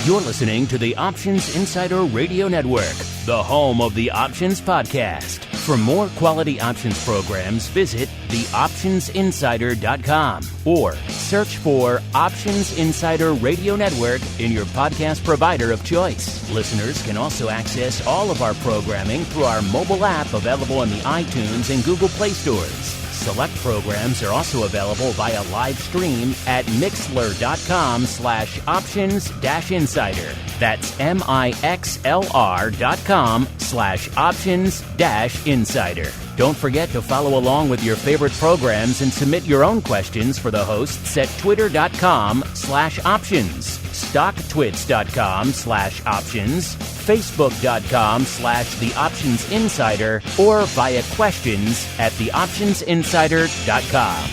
You're listening to the Options Insider Radio Network, the home of the Options Podcast. For more quality options programs, visit theoptionsinsider.com or search for Options Insider Radio Network in your podcast provider of choice. Listeners can also access all of our programming through our mobile app available in the iTunes and Google Play stores. Select programs are also available via live stream at mixlr.com/options-insider. That's mixlr.com/options-insider. Don't forget to follow along with your favorite programs and submit your own questions for the hosts at twitter.com/options, stocktwits.com/options, facebook.com/theoptionsinsider, or via questions at theoptionsinsider.com.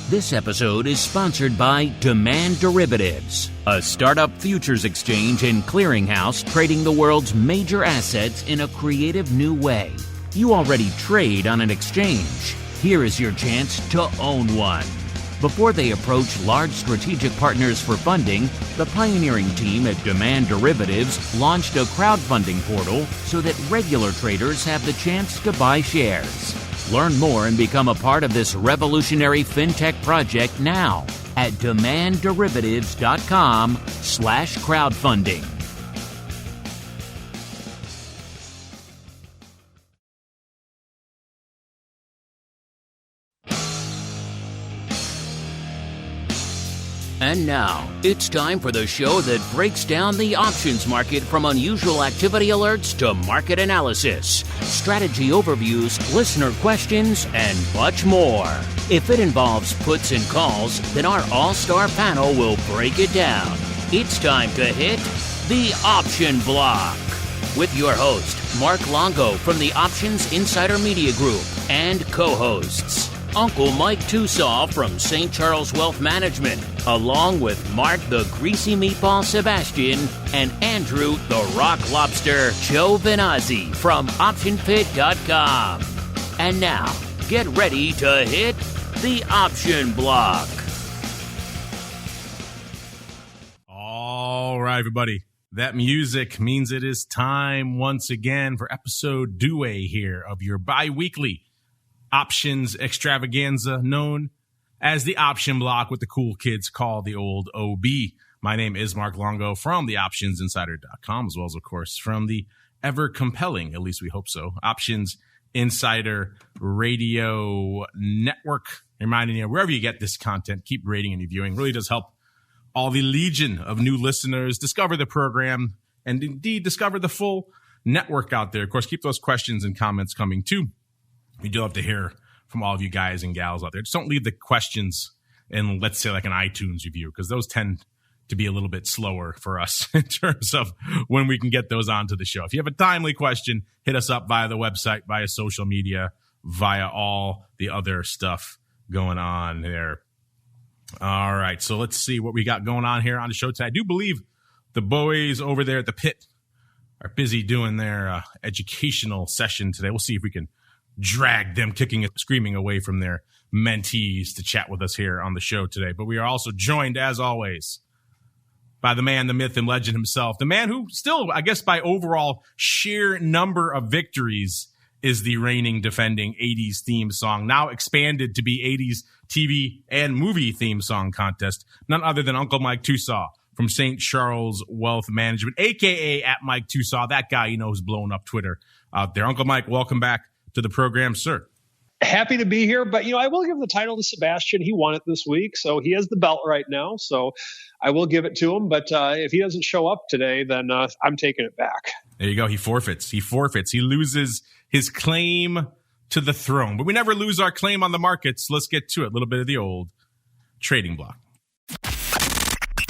This episode is sponsored by Demand Derivatives, a startup futures exchange and clearinghouse trading the world's major assets in a creative new way. You already trade on an exchange. Here is your chance to own one. Before they approach large strategic partners for funding, the pioneering team at Demand Derivatives launched a crowdfunding portal so that regular traders have the chance to buy shares. Learn more and become a part of this revolutionary fintech project now at demandderivatives.com/crowdfunding. And now, it's time for the show that breaks down the options market from unusual activity alerts to market analysis, strategy overviews, listener questions, and much more. If it involves puts and calls, then our all-star panel will break it down. It's time to hit the Option Block with your host, Mark Longo from the Options Insider Media Group, and co-hosts Uncle Mike TOSAW from St. Charles Wealth Management, along with Mark the Greasy Meatball Sebastian and Andrew the Rock Lobster GIOVINAZZI from OptionPit.com. And now, get ready to hit the Option Block. All right, everybody. That music means it is time once again for episode 2 here of your bi-weekly options extravaganza known as the Option Block, what the cool kids call the old OB. My name is Mark Longo from the optionsinsider.com, as well as, of course, from the ever compelling, at least we hope so, Options Insider Radio Network. Reminding you, wherever you get this content, keep rating and reviewing. It really does help all the legion of new listeners discover the program and indeed discover the full network out there. Of course, keep those questions and comments coming too. We do love to hear from all of you guys and gals out there. Just don't leave the questions in, let's say, like an iTunes review, because those tend to be a little bit slower for us in terms of when we can get those onto the show. If you have a timely question, hit us up via the website, via social media, via all the other stuff going on there. All right, so let's see what we got going on here on the show today. I do believe the boys over there at the pit are busy doing their educational session today. We'll see if we can drag them kicking and screaming away from their mentees to chat with us here on the show today. But we are also joined, as always, by the man, the myth, and legend himself. The man who still, I guess, by overall sheer number of victories, is the reigning, defending 80s theme song, now expanded to be 80s TV and movie theme song contest. None other than Uncle Mike TOSAW from St. Charles Wealth Management, a.k.a. at Mike TOSAW, that guy you know who's blowing up Twitter out there. Uncle Mike, welcome back to the program, sir. Happy to be here, but I will give the title to Sebastian. He won it this week, so he has the belt right now. So I will give it to him. But if he doesn't show up today, then I'm taking it back. There you go. He forfeits. He loses his claim to the throne. But we never lose our claim on the markets. Let's get to it. A little bit of the old trading block.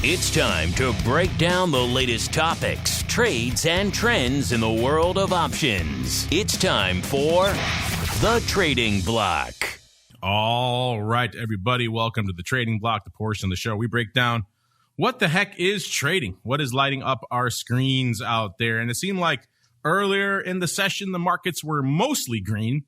It's time to break down the latest topics, trades, and trends in the world of options. It's time for the Trading Block. All right, everybody, welcome to the Trading Block, the portion of the show we break down what the heck is trading, what is lighting up our screens out there. And it seemed like earlier in the session, the markets were mostly green.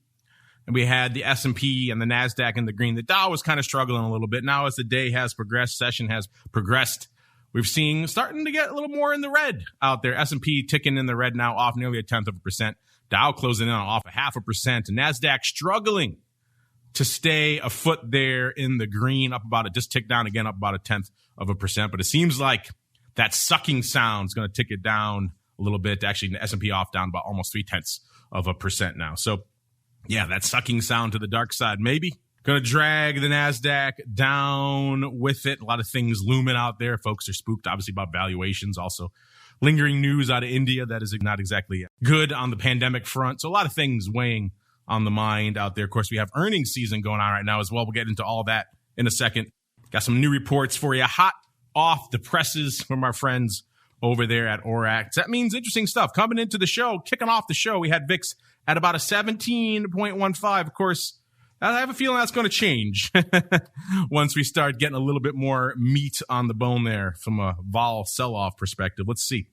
And we had the S&P and the NASDAQ in the green. The Dow was kind of struggling a little bit. Now as the day has progressed, session has progressed, we've seen starting to get a little more in the red out there. S&P ticking in the red now, off nearly 0.1%. Dow closing in off 0.5%. And NASDAQ struggling to stay a foot there in the green, up about it, just tick down again, up about 0.1%. But it seems like that sucking sound is going to tick it down a little bit. Actually, the S&P off down about almost 0.3% now. So, yeah, that sucking sound to the dark side, maybe going to drag the NASDAQ down with it. A lot of things looming out there. Folks are spooked, obviously, about valuations. Also, lingering news out of India that is not exactly good on the pandemic front. So a lot of things weighing on the mind out there. Of course, we have earnings season going on right now as well. We'll get into all that in a second. Got some new reports for you, hot off the presses from our friends over there at Orax. That means interesting stuff coming into the show. Kicking off the show, we had VIX at about a 17.15. Of course, I have a feeling that's going to change once we start getting a little bit more meat on the bone there from a vol sell-off perspective. Let's see.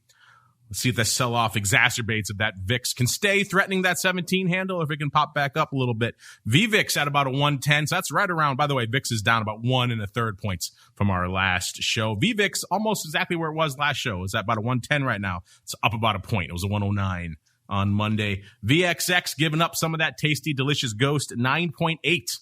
Let's see if that sell-off exacerbates, if that VIX can stay threatening that 17 handle, or if it can pop back up a little bit. VVIX at about a 110. So that's right around, by the way, VIX is down about 1 1/3 points from our last show. VVIX almost exactly where it was last show. It's at about a 110 right now. It's up about a point. It was a 109 on Monday. VXX giving up some of that tasty, delicious ghost, 9.8.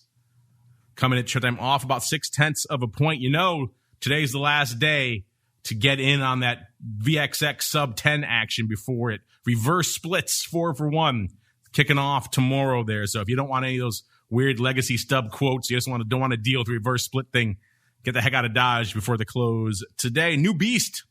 Coming at showtime off about 0.6 point. You know, today's the last day to get in on that VXX sub 10 action before it reverse splits 4 for 1, kicking off tomorrow there. So if you don't want any of those weird legacy stub quotes, you just don't want to deal with the reverse split thing, get the heck out of Dodge before the close today. New beast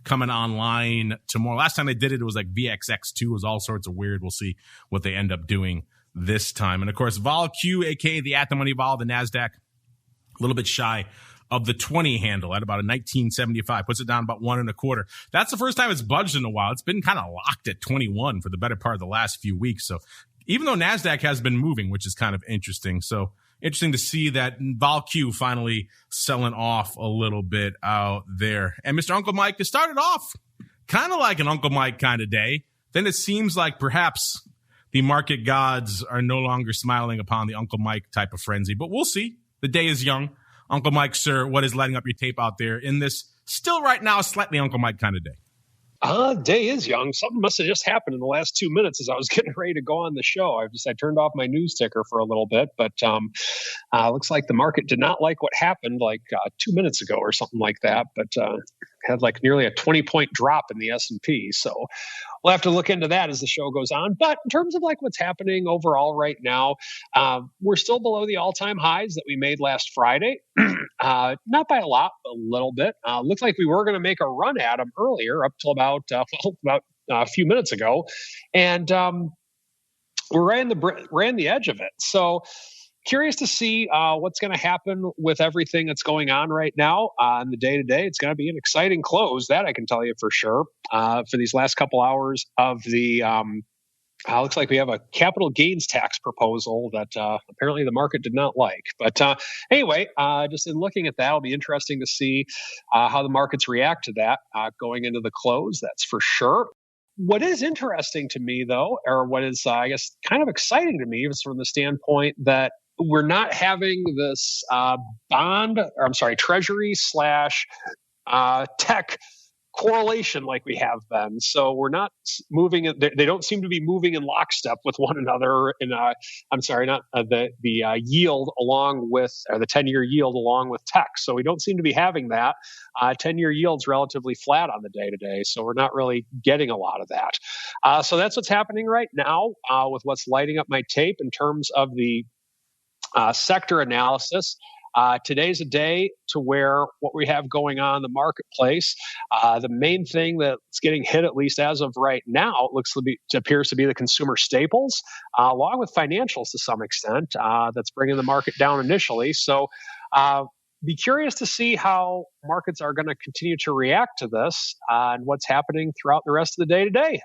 coming online tomorrow. Last time they did it, it was like VXX2. It was all sorts of weird. We'll see what they end up doing this time. And of course, Vol Q, aka the at the money vol, the NASDAQ, a little bit shy of the 20 handle at about a 1975, puts it down about 1 1/4. That's the first time it's budged in a while. It's been kind of locked at 21 for the better part of the last few weeks. So even though NASDAQ has been moving, which is kind of interesting. So interesting to see that Vol Q finally selling off a little bit out there. And Mr. Uncle Mike, it started off kind of like an Uncle Mike kind of day. Then it seems like perhaps the market gods are no longer smiling upon the Uncle Mike type of frenzy, but we'll see. The day is young. Uncle Mike, sir, what is lighting up your tape out there in this still right now slightly Uncle Mike kind of day? Day is young. Something must have just happened in the last 2 minutes as I was getting ready to go on the show. I turned off my news ticker for a little bit, but looks like the market did not like what happened 2 minutes ago or something like that. But had nearly a 20-point drop in the S&P. So we'll have to look into that as the show goes on. But in terms of what's happening overall right now, we're still below the all-time highs that we made last Friday. Not by a lot, but a little bit. Looks like we were going to make a run at them earlier, up till about a few minutes ago, and we're right on the edge of it. So curious to see what's going to happen with everything that's going on right now on the day-to-day. It's going to be an exciting close, that I can tell you for sure, for these last couple hours of the looks like we have a capital gains tax proposal that apparently the market did not like. But anyway, just in looking at that, it'll be interesting to see how the markets react to that going into the close. That's for sure. What is interesting to me, though, or what is, I guess, kind of exciting to me, is from the standpoint that we're not having this treasury / tech correlation like we have been. So we're not moving. They don't seem to be moving in lockstep with one another. The yield along with, or the 10-year yield along with tech. So we don't seem to be having that. 10-year yield's relatively flat on the day-to-day. So we're not really getting a lot of that. So that's what's happening right now with what's lighting up my tape in terms of the sector analysis. Today's a day to where what we have going on in the marketplace, the main thing that's getting hit, at least as of right now, appears to be the consumer staples, along with financials to some extent. That's bringing the market down initially. So be curious to see how markets are going to continue to react to this and what's happening throughout the rest of the day today.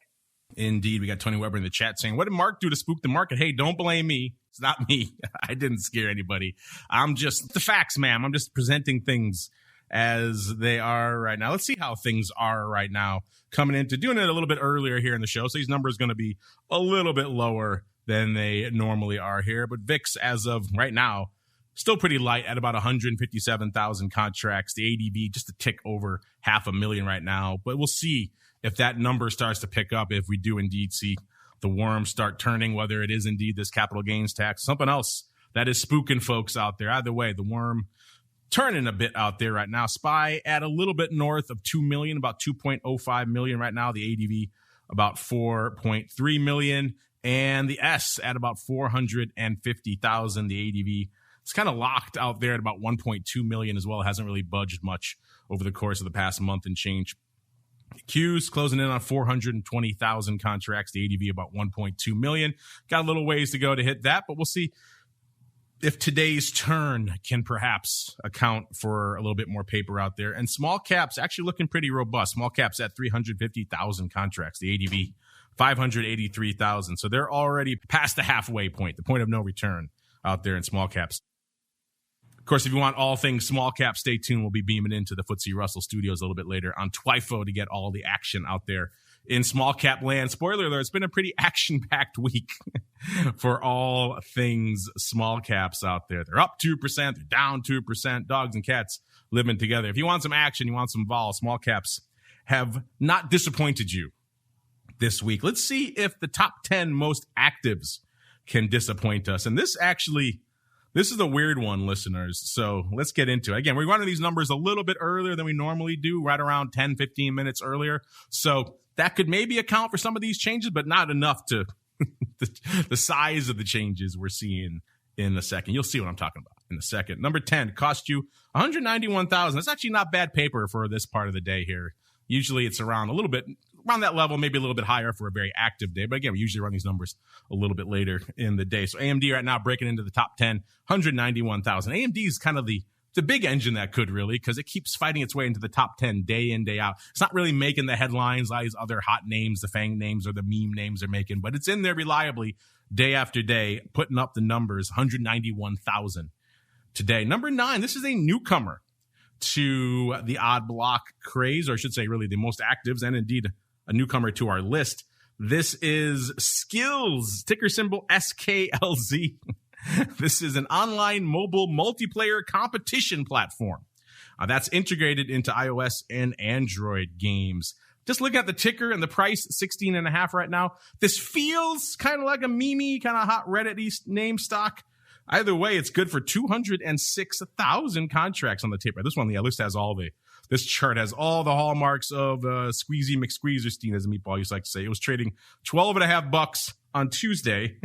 Indeed. We got Tony Weber in the chat saying, what did Mark do to spook the market? Hey, don't blame me. It's not me. I didn't scare anybody. I'm just the facts, ma'am. I'm just presenting things as they are right now. Let's see how things are right now coming into doing it a little bit earlier here in the show. So these numbers going to be a little bit lower than they normally are here. But VIX, as of right now, still pretty light at about 157,000 contracts. The ADV just a tick over 500,000 right now. But we'll see if that number starts to pick up, if we do indeed see the worms start turning, whether it is indeed this capital gains tax, something else that is spooking folks out there. Either way, the worm turning a bit out there right now. SPY at a little bit north of 2 million, about 2.05 million right now. The ADV about 4.3 million. And the S at about 450,000. The ADV is kind of locked out there at about 1.2 million as well. It hasn't really budged much over the course of the past month and change. Q's closing in on 420,000 contracts. The ADV about 1.2 million. Got a little ways to go to hit that, but we'll see if today's turn can perhaps account for a little bit more paper out there. And small caps actually looking pretty robust. Small caps at 350,000 contracts. The ADV 583,000. So they're already past the halfway point, the point of no return out there in small caps. Of course, if you want all things small cap, stay tuned. We'll be beaming into the FTSE Russell studios a little bit later on TWIFO to get all the action out there in small cap land. Spoiler alert, it's been a pretty action-packed week for all things small caps out there. They're up 2%, they're down 2%, dogs and cats living together. If you want some action, you want some vol, small caps have not disappointed you this week. Let's see if the top 10 most actives can disappoint us. And this is a weird one, listeners. So let's get into it. Again, we're running these numbers a little bit earlier than we normally do, right around 10, 15 minutes earlier. So that could maybe account for some of these changes, but not enough to the size of the changes we're seeing in a second. You'll see what I'm talking about in a second. Number 10 cost you $191,000. That's actually not bad paper for this part of the day here. Usually it's around a little bit around that level, maybe a little bit higher for a very active day. But again, we usually run these numbers a little bit later in the day. So AMD right now breaking into the top 10, 191,000. AMD is kind of the big engine that could really, because it keeps fighting its way into the top 10 day in, day out. It's not really making the headlines like these other hot names, the FANG names or the meme names are making, but it's in there reliably day after day, putting up the numbers, 191,000 today. Number 9, this is a newcomer to the odd block craze, or I should say really the most actives, and indeed a newcomer to our list. This is Skills, ticker symbol SKLZ. This is an online mobile multiplayer competition platform that's integrated into iOS and Android games. Just look at the ticker and the price, 16.5 right now. This feels kind of like a meme, kind of hot Reddit name stock. Either way, it's good for 206,000 contracts on the tape. This one, the list has this chart has all the hallmarks of Squeezy McSqueezerstein, as a meatball used to like to say. It was trading $12.50 on Tuesday.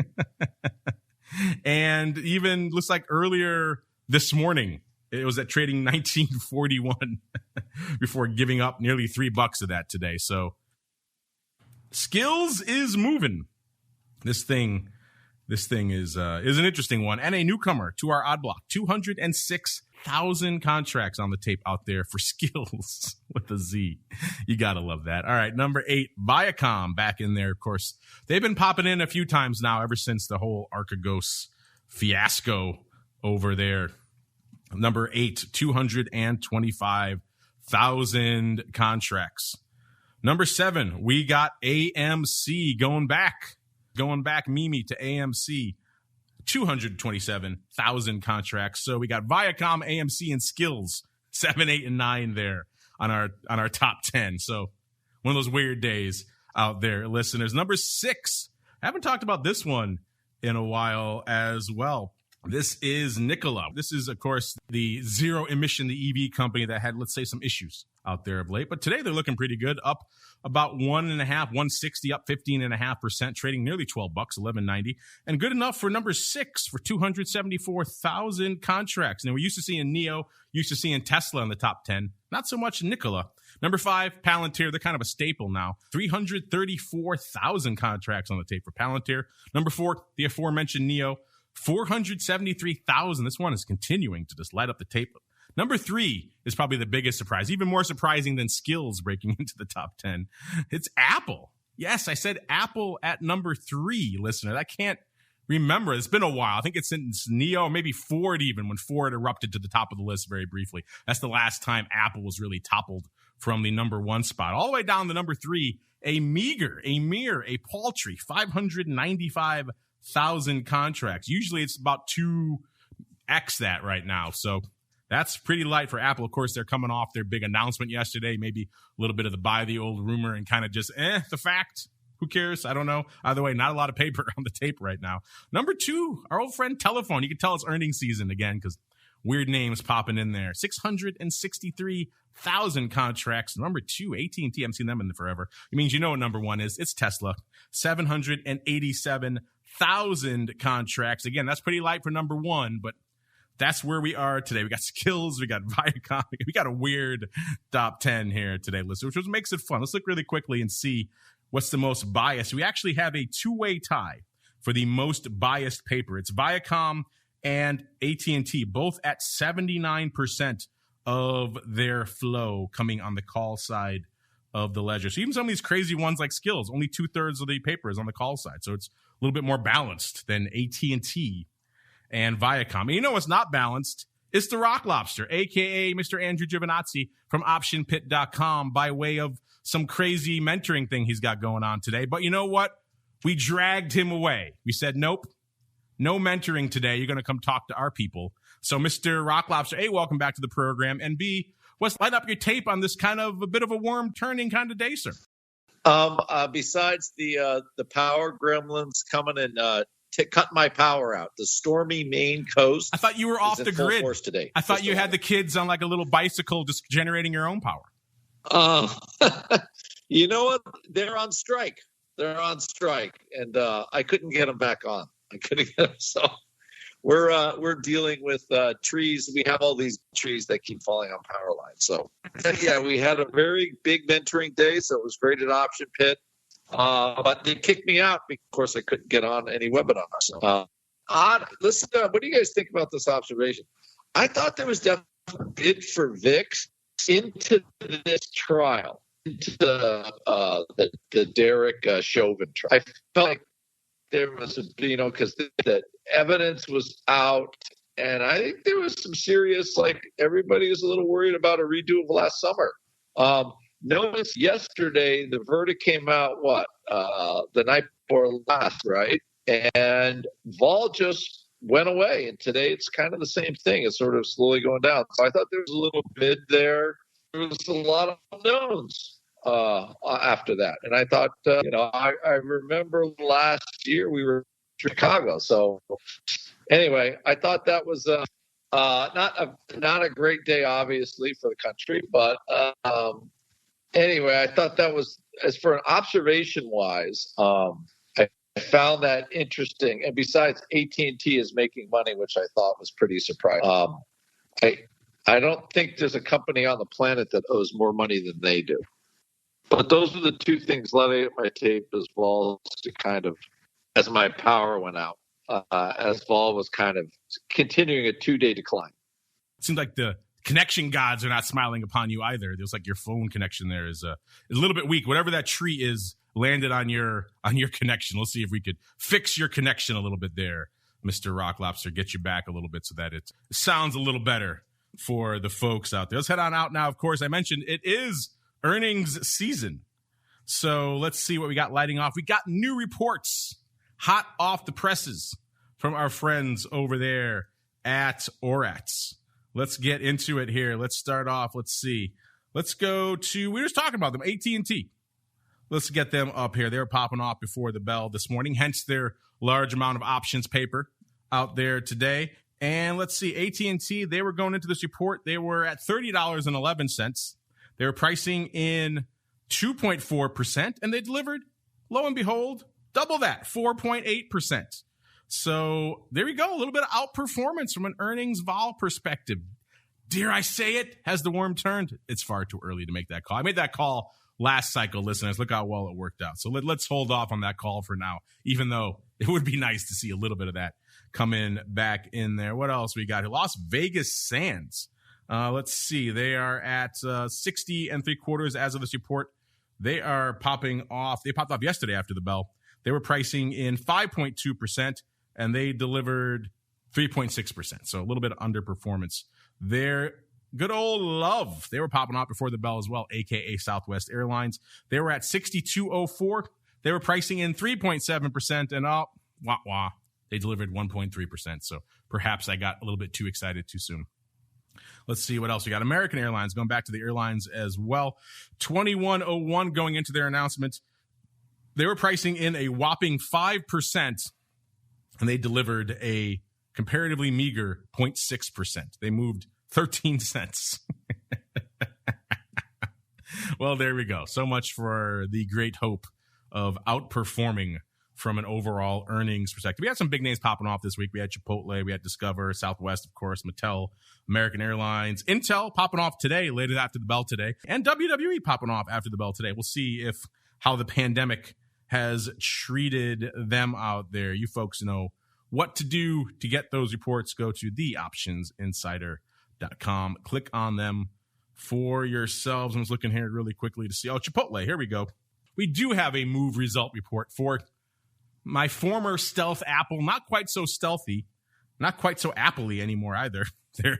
And even looks like earlier this morning, it was at trading 1941 before giving up nearly $3 of that today. So Skills is moving. This thing is an interesting one and a newcomer to our odd block. 206,000 contracts on the tape out there for Skills with a Z. You gotta love that. All right, number 8, Viacom back in there. Of course, they've been popping in a few times now ever since the whole Archegos fiasco over there. Number 8, 225,000 contracts. Number 7, we got AMC going back Mimi to AMC, 227,000 contracts. So we got Viacom, AMC, and Skills, 7, 8, and 9 there on our top 10. So one of those weird days out there, listeners. Number 6, I haven't talked about this one in a while as well. This is Nikola. This is, of course, the zero emission, the EV company that had, let's say, some issues out there of late. But today they're looking pretty good, up about 160, up 15.5%, trading nearly $12, $11.90, and good enough for number 6 for 274,000 contracts. Now we're used to seeing Neo, used to seeing Tesla in the top 10, not so much Nikola. Number 5, Palantir. They're kind of a staple now. 334,000 contracts on the tape for Palantir. Number 4, the aforementioned Neo. 473,000. This one is continuing to just light up the tape. Number 3 is probably the biggest surprise, even more surprising than Skills breaking into the top 10. It's Apple. Yes, I said Apple at number 3, listener. I can't remember. It's been a while. I think it's since Neo, maybe Ford even, when Ford erupted to the top of the list very briefly. That's the last time Apple was really toppled from the number 1 spot. All the way down to number 3, a paltry 595,000 1,000 contracts. Usually it's about 2x that right now. So that's pretty light for Apple. Of course, they're coming off their big announcement yesterday, maybe a little bit of the buy the old rumor and kind of just, the fact. Who cares? I don't know. Either way, not a lot of paper on the tape right now. Number 2, our old friend Telephone. You can tell it's earnings season again because weird names popping in there. 663,000 contracts. Number 2, AT&T. I haven't seen them in forever. It means you know what number 1 is. It's Tesla. 787,000 contracts. Again, that's pretty light for number 1, but that's where we are today. We got Skills, we got Viacom, we got a weird top 10 here today, listeners, which makes it fun. Let's look really quickly and see what's the most biased. We actually have a 2-way tie for the most biased paper. It's Viacom and AT&T, both at 79% of their flow coming on the call side of the ledger. So even some of these crazy ones like Skills, only 2/3 of the paper is on the call side. So it's a little bit more balanced than AT&T and Viacom. And you know what's not balanced? It's the Rock Lobster, a.k.a. Mr. Andrew Giovinazzi from OptionPit.com, by way of some crazy mentoring thing he's got going on today. But you know what? We dragged him away. We said, nope, no mentoring today. You're going to come talk to our people. So Mr. Rock Lobster, A, welcome back to the program. And B, let's light up your tape on this kind of a bit of a worm turning kind of day, sir. Besides the power gremlins coming and cut my power out, the stormy Maine coast. I thought you were off the grid today. I thought you had the kids on like a little bicycle just generating your own power. You know what? They're on strike. And I couldn't get them back on. I couldn't get them. So we're dealing with trees. We have all these trees that keep falling on power lines. So yeah, we had a very big mentoring day. So it was great at Option Pit. But they kicked me out because, of course, I couldn't get on any webinars. So, listen, what do you guys think about this observation? I thought there was definitely a bid for VIX into this trial, into the Derek Chauvin trial. I felt like there was, because the evidence was out, and I think there was some serious, everybody was a little worried about a redo of last summer. Notice yesterday the verdict came out, the night before last, right? And vol just went away. And today it's kind of the same thing. It's sort of slowly going down. So I thought there was a little bid there. There was a lot of unknowns after that. And I thought, I remember last year we were in Chicago. So anyway, I thought that was not a great day, obviously, for the country, but anyway, I thought that was, as for an observation-wise, I found that interesting. And besides, AT&T is making money, which I thought was pretty surprising. I don't think there's a company on the planet that owes more money than they do. But those are the two things letting at my tape as vol to kind of, as my power went out, as vol was kind of continuing a 2-day decline. It seems like the connection gods are not smiling upon you either. There's like your phone connection there is a little bit weak. Whatever that tree is landed on your connection. Let's see if we could fix your connection a little bit there, Mr. Rock Lobster. Get you back a little bit so that it sounds a little better for the folks out there. Let's head on out now. Of course, I mentioned it is earnings season. So let's see what we got lighting off. We got new reports hot off the presses from our friends over there at Orats. Let's get into it here. Let's start off. Let's see. Let's go to, we were just talking about them, AT&T. Let's get them up here. They were popping off before the bell this morning, hence their large amount of options paper out there today. And let's see, AT&T, they were going into this report. They were at $30.11. They were pricing in 2.4%, and they delivered, lo and behold, double that, 4.8%. So there we go. A little bit of outperformance from an earnings vol perspective. Dare I say it? Has the worm turned? It's far too early to make that call. I made that call last cycle, listeners. Look how well it worked out. So let's hold off on that call for now, even though it would be nice to see a little bit of that come in back in there. What else we got here? Las Vegas Sands. Let's see. They are at 60 3/4 as of this report. They are popping off. They popped off yesterday after the bell. They were pricing in 5.2%, and they delivered 3.6%. So a little bit of underperformance there. Good old Love. They were popping off before the bell as well, a.k.a. Southwest Airlines. They were at 62.04. They were pricing in 3.7%, and Wah, wah. They delivered 1.3%. So perhaps I got a little bit too excited too soon. Let's see what else we got. American Airlines, going back to the airlines as well. 2101 going into their announcement. They were pricing in a whopping 5%, and they delivered a comparatively meager 0.6%. They moved 13 cents. Well, there we go. So much for the great hope of outperforming from an overall earnings perspective. We had some big names popping off this week. We had Chipotle, we had Discover, Southwest, of course, Mattel, American Airlines, Intel popping off today, later after the bell today, and WWE popping off after the bell today. We'll see how the pandemic has treated them out there. You folks know what to do to get those reports. Go to theoptionsinsider.com. Click on them for yourselves. I'm just looking here really quickly to see. Oh, Chipotle, here we go. We do have a move result report for my former stealth Apple, not quite so stealthy, not quite so Apple-y anymore either. They're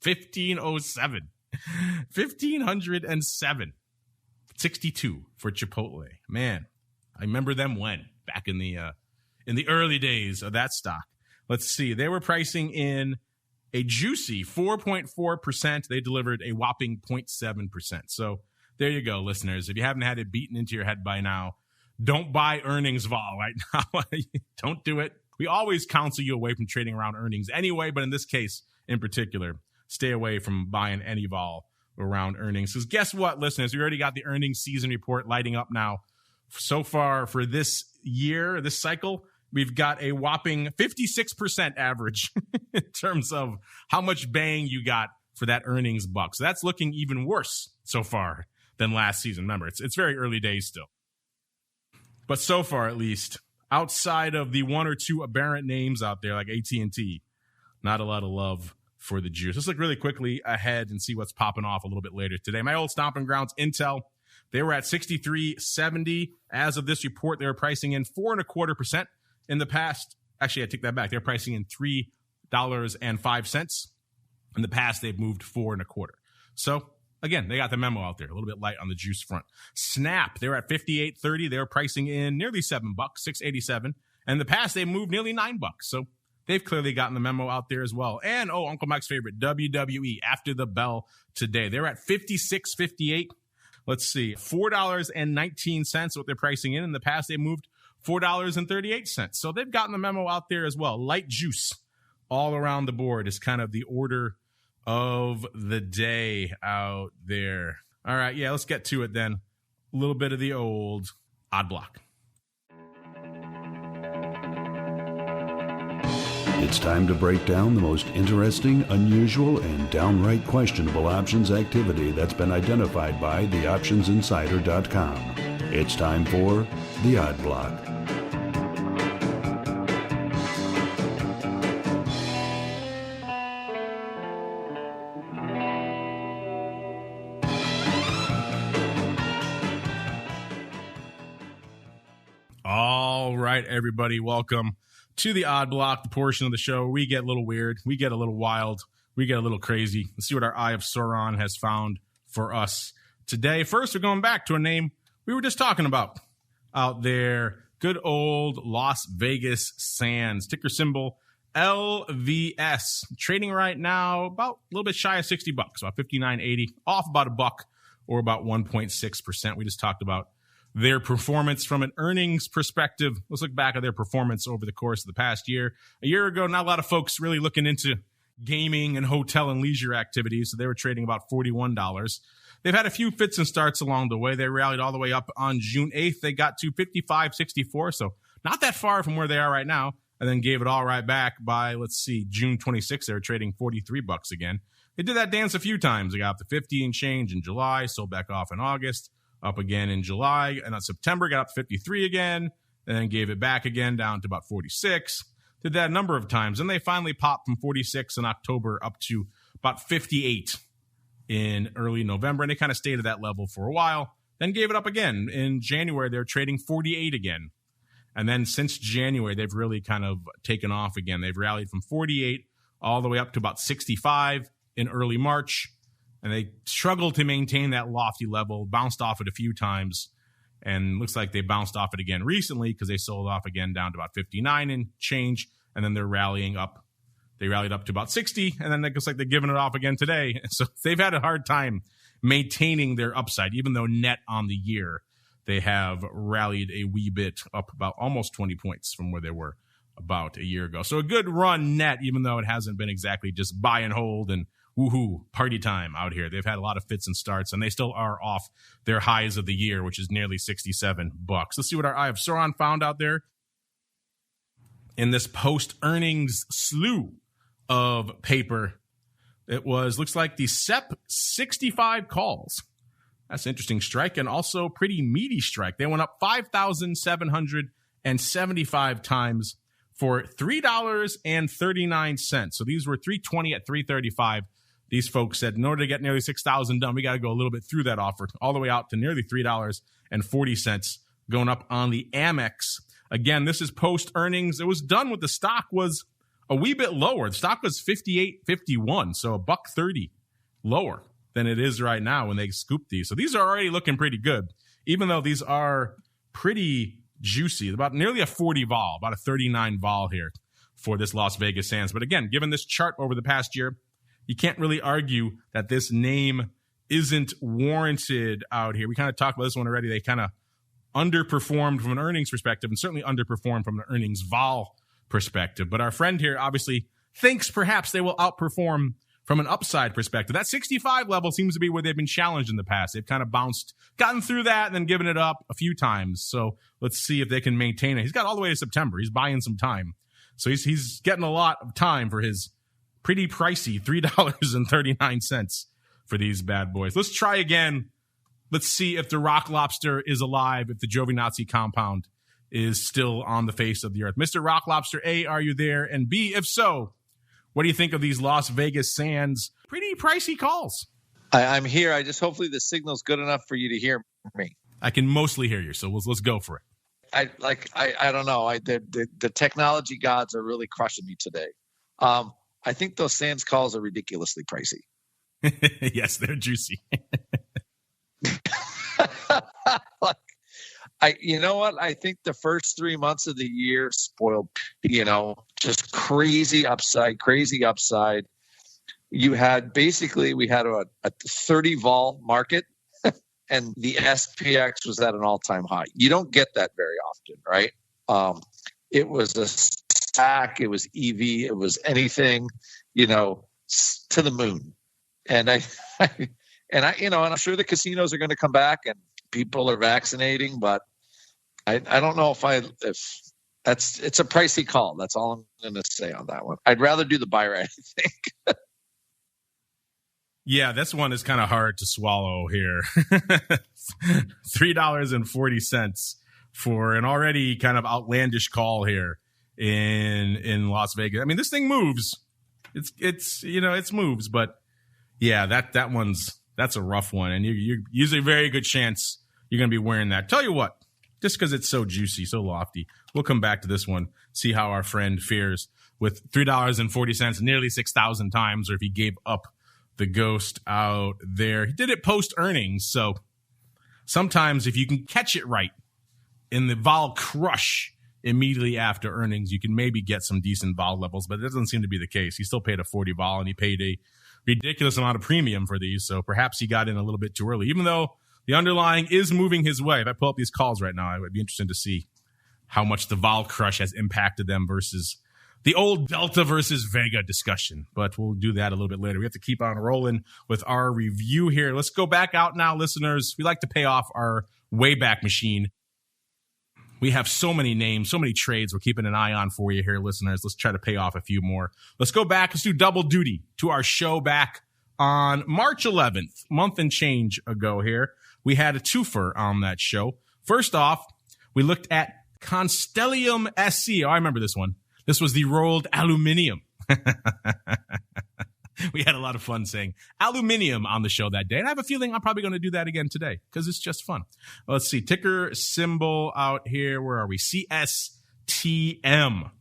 1507, 1507, 62 for Chipotle. Man, I remember them back in the early days of that stock. Let's see. They were pricing in a juicy 4.4%. They delivered a whopping 0.7%. So there you go, listeners. If you haven't had it beaten into your head by now, don't buy earnings vol right now. Don't do it. We always counsel you away from trading around earnings anyway, but in this case in particular, stay away from buying any vol around earnings. Because guess what, listeners? We already got the earnings season report lighting up now. So far for this year, this cycle, we've got a whopping 56% average in terms of how much bang you got for that earnings buck. So that's looking even worse so far than last season. Remember, it's very early days still. But so far, at least, outside of the one or two aberrant names out there like AT&T, not a lot of love for the juice. Let's look really quickly ahead and see what's popping off a little bit later today. My old stomping grounds, Intel, they were at 63.70. As of this report, they were pricing in 4.25%. In the past, actually, I take that back. They're pricing in $3.05. In the past, they've moved 4.25. So again, they got the memo out there, a little bit light on the juice front. Snap, they were at 58.30. They were pricing in nearly $7, $6.87. And in the past, they moved nearly $9. So they've clearly gotten the memo out there as well. And, Uncle Mike's favorite, WWE, after the bell today. They're at 56.58. Let's see, $4.19 what they're pricing in. In the past, they moved $4.38. So they've gotten the memo out there as well. Light juice all around the board is kind of the order of the day out there. All right, yeah, let's get to it then. A little bit of the old odd block. It's time to break down the most interesting, unusual, and downright questionable options activity that's been identified by theoptionsinsider.com. It's time for the odd block. All right, everybody, welcome to the odd block, the portion of the show where we get a little weird, we get a little wild, we get a little crazy. Let's see what our Eye of Sauron has found for us today. First, we're going back to a name we were just talking about out there. Good old Las Vegas Sands, ticker symbol LVS. Trading right now about a little bit shy of $60, about $59.80, off about $1 or about 1.6%. We just talked about their performance from an earnings perspective. Let's look back at their performance over the course of the past year. A year ago, not a lot of folks really looking into gaming and hotel and leisure activities, so they were trading about $41. They've had a few fits and starts along the way. They rallied all the way up on June 8th. They got to 55.64, so not that far from where they are right now, and then gave it all right back by, let's see, June 26th. They were trading $43 again. They did that dance a few times. They got up to 50 and change in July, sold back off in August, up again in July, and on September got up to 53 again, and then gave it back again down to about 46. Did that a number of times, and they finally popped from 46 in October up to about 58 in early November, and they kind of stayed at that level for a while, then gave it up again. In January, they were trading 48 again, and then since January, they've really kind of taken off again. They've rallied from 48 all the way up to about 65 in early March, and they struggled to maintain that lofty level, bounced off it a few times, And looks like they bounced off it again recently because they sold off again down to about 59 and change. And then they're rallying up. They rallied up to about 60. And then it looks like they're giving it off again today. So they've had a hard time maintaining their upside, even though net on the year, they have rallied a wee bit up about almost 20 points from where they were about a year ago. So a good run net, even though it hasn't been exactly just buy and hold and woohoo, party time out here. They've had a lot of fits and starts, and they still are off their highs of the year, which is nearly $67. Let's see what our Eye of Sauron found out there in this post-earnings slew of paper. It looks like the SEP 65 calls. That's an interesting strike, and also pretty meaty strike. They went up 5,775 times for $3.39. So these were $3.20 at $3.35. These folks said, in order to get nearly 6,000 done, we got to go a little bit through that offer, all the way out to nearly $3.40, going up on the Amex. Again, this is post earnings. It was done with the stock was a wee bit lower. The stock was 58.51, so $1.30 lower than it is right now when they scooped these. So these are already looking pretty good, even though these are pretty juicy. About nearly a 40 vol, about a 39 vol here for this Las Vegas Sands. But again, given this chart over the past year, you can't really argue that this name isn't warranted out here. We kind of talked about this one already. They kind of underperformed from an earnings perspective and certainly underperformed from an earnings vol perspective. But our friend here obviously thinks perhaps they will outperform from an upside perspective. That 65 level seems to be where they've been challenged in the past. They've kind of gotten through that and then given it up a few times. So let's see if they can maintain it. He's got all the way to September. He's buying some time. So he's getting a lot of time for his pretty pricey $3.39 for these bad boys. Let's try again. Let's see if the Rock Lobster is alive, if the GIOVINAZZI compound is still on the face of the earth. Mr. Rock Lobster, A, are you there? And B, if so, what do you think of these Las Vegas Sands pretty pricey calls? I'm here. I just hopefully the signal's good enough for you to hear me. I can mostly hear you, so let's go for it. I don't know. The technology gods are really crushing me today. I think those Sands calls are ridiculously pricey. Yes, they're juicy. You know what? I think the first 3 months of the year spoiled, just crazy upside. We had a 30 vol market and the SPX was at an all-time high. You don't get that very often, right? It was a stack, it was EV, it was anything, to the moon. And I'm sure the casinos are going to come back and people are vaccinating, but I don't know if it's a pricey call. That's all I'm going to say on that one. I'd rather do the buy right, I think. Yeah, this one is kind of hard to swallow here. $3.40 for an already kind of outlandish call here in Las Vegas. I mean, this thing moves. It's moves, but yeah, that's a rough one, and you're usually a very good chance you're going to be wearing that. Tell you what, just because it's so juicy, so lofty, we'll come back to this one, see how our friend fares with $3.40 nearly 6,000 times, or if he gave up the ghost out there. He did it post earnings, so sometimes if you can catch it right in the vol crush immediately after earnings, you can maybe get some decent vol levels, but it doesn't seem to be the case. He still paid a 40 vol, and he paid a ridiculous amount of premium for these, so perhaps he got in a little bit too early, even though the underlying is moving his way. If I pull up these calls right now, it would be interesting to see how much the vol crush has impacted them versus the old Delta versus Vega discussion, but we'll do that a little bit later. We have to keep on rolling with our review here. Let's go back out now, listeners. We like to pay off our Wayback Machine. We have so many names, so many trades we're keeping an eye on for you here, listeners. Let's try to pay off a few more. Let's go back. Let's do double duty to our show back on March 11th, month and change ago here. We had a twofer on that show. First off, we looked at Constellium SC. Oh, I remember this one. This was the rolled aluminum. We had a lot of fun saying aluminum on the show that day. And I have a feeling I'm probably going to do that again today because it's just fun. Let's see. Ticker symbol out here. Where are we? CSTM.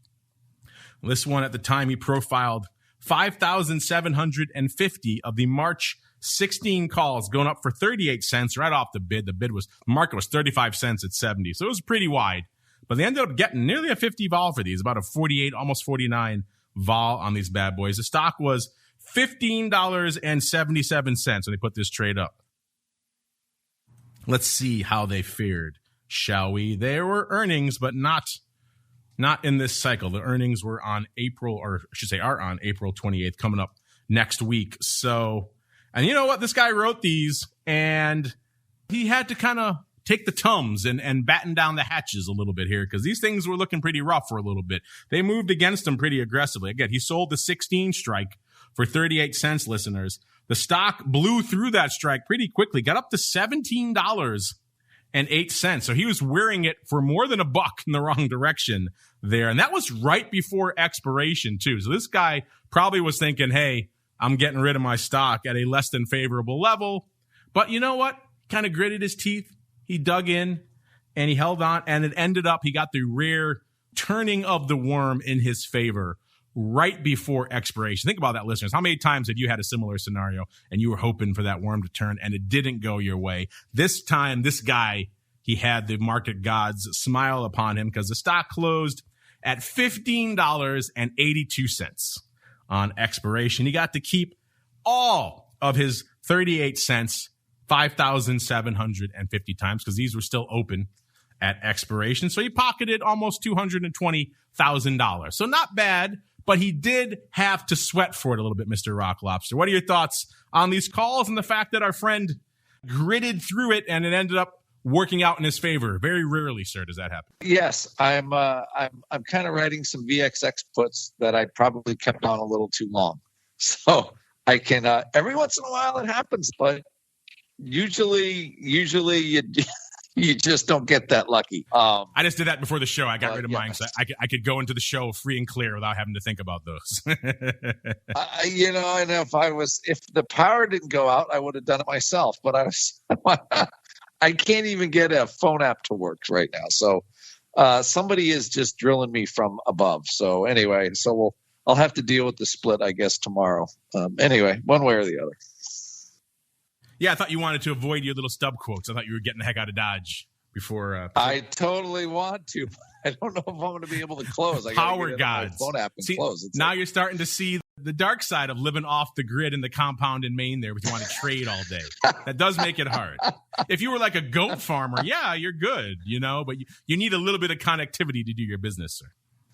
This one at the time he profiled 5,750 of the March 16 calls going up for 38 cents right off the bid. The market was 35 cents at 70. So it was pretty wide. But they ended up getting nearly a 50 vol for these, about a 48, almost 49 vol on these bad boys. The stock was $15.77 when they put this trade up. Let's see how they fared, shall we? There were earnings, but not in this cycle. The earnings were on are on April 28th, coming up next week. So, and you know what? This guy wrote these, and he had to kind of take the Tums and batten down the hatches a little bit here, because these things were looking pretty rough for a little bit. They moved against him pretty aggressively. Again, he sold the 16 strike for 38 cents, listeners. The stock blew through that strike pretty quickly, got up to $17.08. So he was wearing it for more than $1 in the wrong direction there. And that was right before expiration, too. So this guy probably was thinking, hey, I'm getting rid of my stock at a less than favorable level. But you know what? Kind of gritted his teeth. He dug in and he held on, and it ended up, he got the rare turning of the worm in his favor right before expiration. Think about that, listeners. How many times have you had a similar scenario and you were hoping for that worm to turn and it didn't go your way? This time, this guy, he had the market gods smile upon him, because the stock closed at $15.82 on expiration. He got to keep all of his 38 cents 5,750 times, because these were still open at expiration. So he pocketed almost $220,000. So not bad, but he did have to sweat for it a little bit, Mr. Rock Lobster. What are your thoughts on these calls and the fact that our friend gritted through it and it ended up working out in his favor? Very rarely, sir, does that happen. Yes, I'm kind of writing some VXX puts that I probably kept on a little too long. So I can every once in a while it happens, but usually you just don't get that lucky. I just did that before the show. I got rid of mine, so I could go into the show free and clear without having to think about those. And if the power didn't go out, I would have done it myself. But I can't even get a phone app to work right now. So somebody is just drilling me from above. So anyway, I'll have to deal with the split, I guess, tomorrow. Anyway, one way or the other. Yeah, I thought you wanted to avoid your little stub quotes. I thought you were getting the heck out of Dodge before. I totally want to. I don't know if I'm going to be able to close. I Power gods. Phone app and close. Now you're starting to see the dark side of living off the grid in the compound in Maine there, but you want to trade all day. That does make it hard. If you were like a goat farmer, yeah, you're good, but you need a little bit of connectivity to do your business, sir.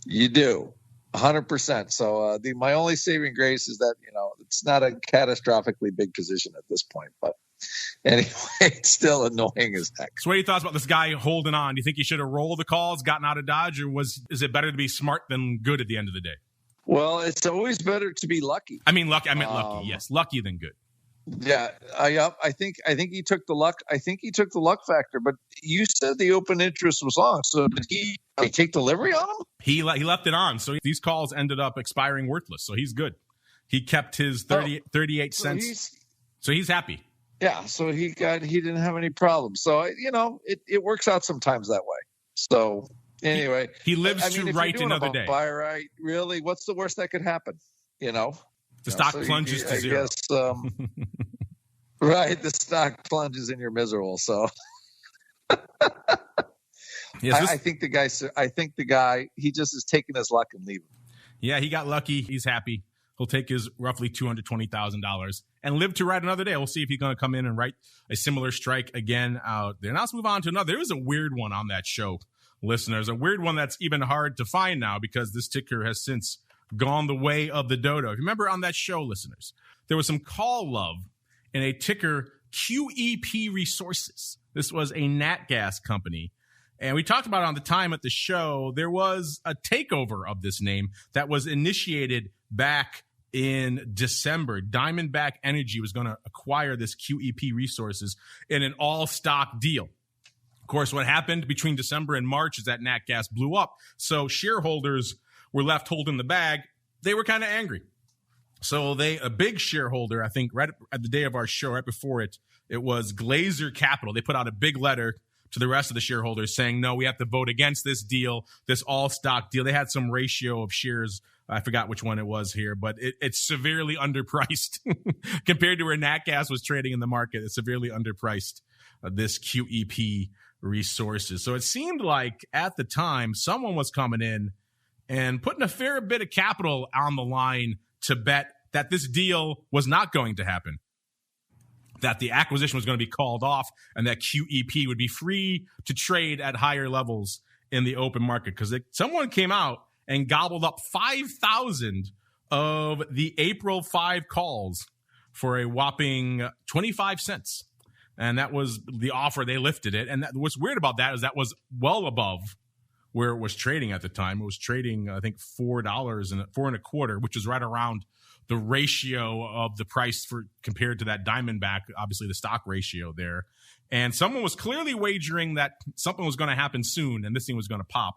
You do. 100%. So my only saving grace is that, it's not a catastrophically big position at this point. But anyway, it's still annoying as heck. So what are your thoughts about this guy holding on? Do you think he should have rolled the calls, gotten out of Dodge, or is it better to be smart than good at the end of the day? Well, it's always better to be lucky. I mean, lucky. I meant lucky. Yes, lucky than good. Yeah, I think he took the luck. I think he took the luck factor. But you said the open interest was long. So did he take delivery on them? He left it on. So these calls ended up expiring worthless. So he's good. He kept his 38 cents. So he's happy. Yeah. So he didn't have any problems. So it works out sometimes that way. So anyway, he lives to write another day. Buy right? Really? What's the worst that could happen? The stock plunges to zero. Guess, right. The stock plunges and you're miserable. So yes, I think the guy, he just is taking his luck and leaving. Yeah, he got lucky. He's happy. He'll take his roughly $220,000 and live to write another day. We'll see if he's going to come in and write a similar strike again out there. Now let's move on to another. There was a weird one on that show, listeners. A weird one that's even hard to find now because this ticker has since gone the way of the dodo. If you remember on that show, listeners, there was some call love in a ticker QEP Resources. This was a nat gas company. And we talked about it on the time at the show. There was a takeover of this name that was initiated back in December. Diamondback Energy was going to acquire this QEP Resources in an all-stock deal. Of course, what happened between December and March is that nat gas blew up. So shareholders were left holding the bag. They were kind of angry. So a big shareholder, I think right at the day of our show, right before it was Glazer Capital. They put out a big letter to the rest of the shareholders saying, no, we have to vote against this deal, this all-stock deal. They had some ratio of shares I forgot which one it was here, but it's severely underpriced compared to where NatGas was trading in the market. It's severely underpriced, this QEP resources. So it seemed like at the time someone was coming in and putting a fair bit of capital on the line to bet that this deal was not going to happen, that the acquisition was going to be called off, and that QEP would be free to trade at higher levels in the open market. Because someone came out and gobbled up 5,000 of the April 5 calls for a whopping 25 cents. And that was the offer. They lifted it. And what's weird about that is that was well above where it was trading at the time. It was trading, I think, $4.25, which is right around the ratio of the price for compared to that Diamondback, obviously the stock ratio there. And someone was clearly wagering that something was going to happen soon and this thing was going to pop.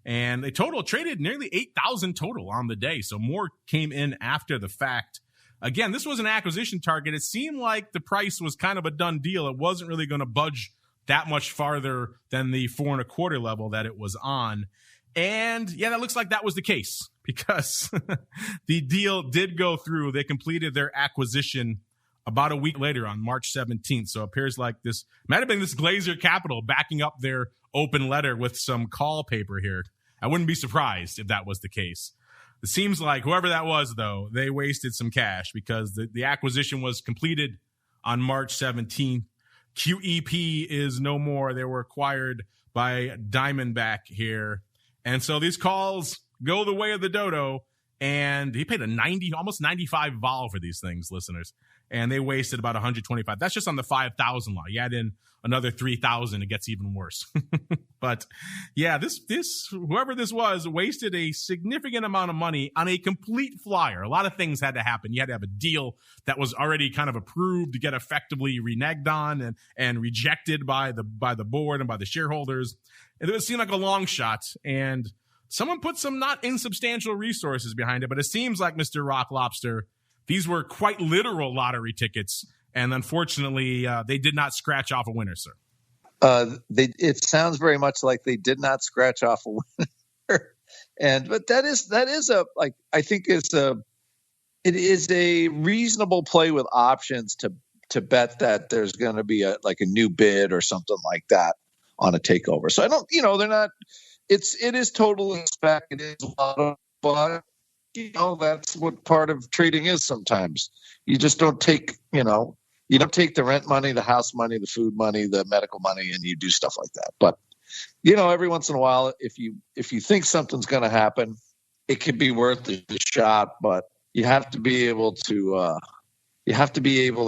And they traded nearly 8,000 total on the day. So more came in after the fact. Again, this was an acquisition target. It seemed like the price was kind of a done deal. It wasn't really going to budge that much farther than the $4.25 level that it was on. And yeah, that looks like that was the case because the deal did go through. They completed their acquisition about a week later on March 17th. So it appears like this might have been this Glazer Capital backing up their open letter with some call paper here. I wouldn't be surprised if that was the case. It seems like whoever that was, though, they wasted some cash because the acquisition was completed on March 17th. QEP is no more. They were acquired by Diamondback here. And so these calls go the way of the dodo. And he paid almost 95 vol for these things, listeners. And they wasted about 125. That's just on the 5,000 lot. You add in another 3,000, it gets even worse. But yeah, this whoever this was wasted a significant amount of money on a complete flyer. A lot of things had to happen. You had to have a deal that was already kind of approved to get effectively reneged on and rejected by the board and by the shareholders. It seemed like a long shot, and someone put some not insubstantial resources behind it. But it seems like, Mr. Rock Lobster, these were quite literal lottery tickets, and unfortunately, they did not scratch off a winner, sir. It sounds very much like they did not scratch off a winner, but that is I think it is a reasonable play with options to bet that there's going to be a new bid or something like that on a takeover. So I don't, they're not. It is totally spec. It is a lot of fun. That's what part of trading is sometimes. You just don't take, you don't take the rent money, the house money, the food money, the medical money, and you do stuff like that. But, every once in a while, if you think something's going to happen, it could be worth the shot, but you have to be able to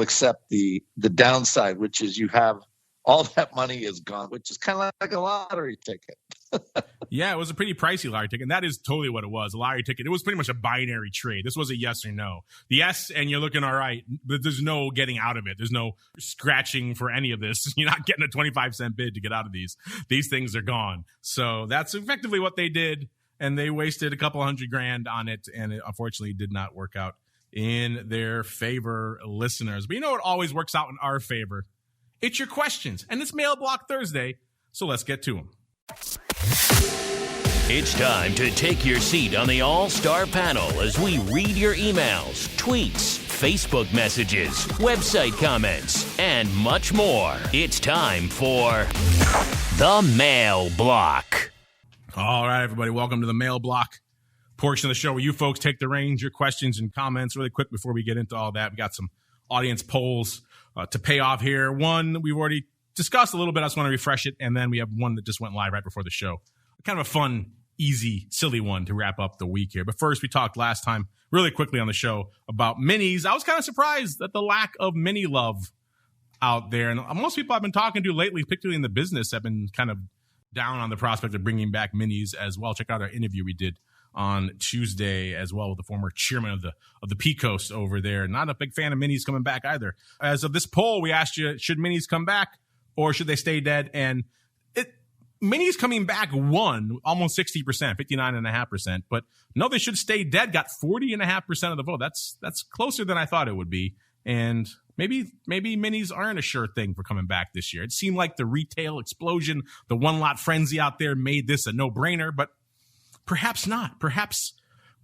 accept the downside, which is you have all that money is gone, which is kind of like a lottery ticket. Yeah, it was a pretty pricey lottery ticket. And that is totally what it was. A lottery ticket. It was pretty much a binary trade. This was a yes or no. The yes, and you're looking all right, but there's no getting out of it. There's no scratching for any of this. You're not getting a 25-cent bid to get out of these. These things are gone. So that's effectively what they did. And they wasted a couple $100,000 on it. And it unfortunately did not work out in their favor, listeners. But it always works out in our favor. It's your questions. And it's Mail Block Thursday. So let's get to them. It's time to take your seat on the All-Star panel as we read your emails, tweets, Facebook messages, website comments, and much more. It's time for the Mail Block. All right, everybody. Welcome to the Mail Block portion of the show where you folks take the reins, your questions and comments. Really quick before we get into all that, we got some audience polls to pay off here. One we've already discussed a little bit. I just want to refresh it. And then we have one that just went live right before the show. Kind of a fun, easy, silly one to wrap up the week here. But first, we talked last time really quickly on the show about minis. I was kind of surprised at the lack of mini love out there. And most people I've been talking to lately, particularly in the business, have been kind of down on the prospect of bringing back minis as well. Check out our interview we did on Tuesday as well with the former chairman of the P-Coast over there. Not a big fan of minis coming back either. As of this poll, we asked you, should minis come back or should they stay dead? And minis coming back won almost 60%, 59.5%. But no, they should stay dead. Got 40.5% of the vote. That's closer than I thought it would be. And maybe minis aren't a sure thing for coming back this year. It seemed like the retail explosion, the one lot frenzy out there made this a no-brainer, but perhaps not. Perhaps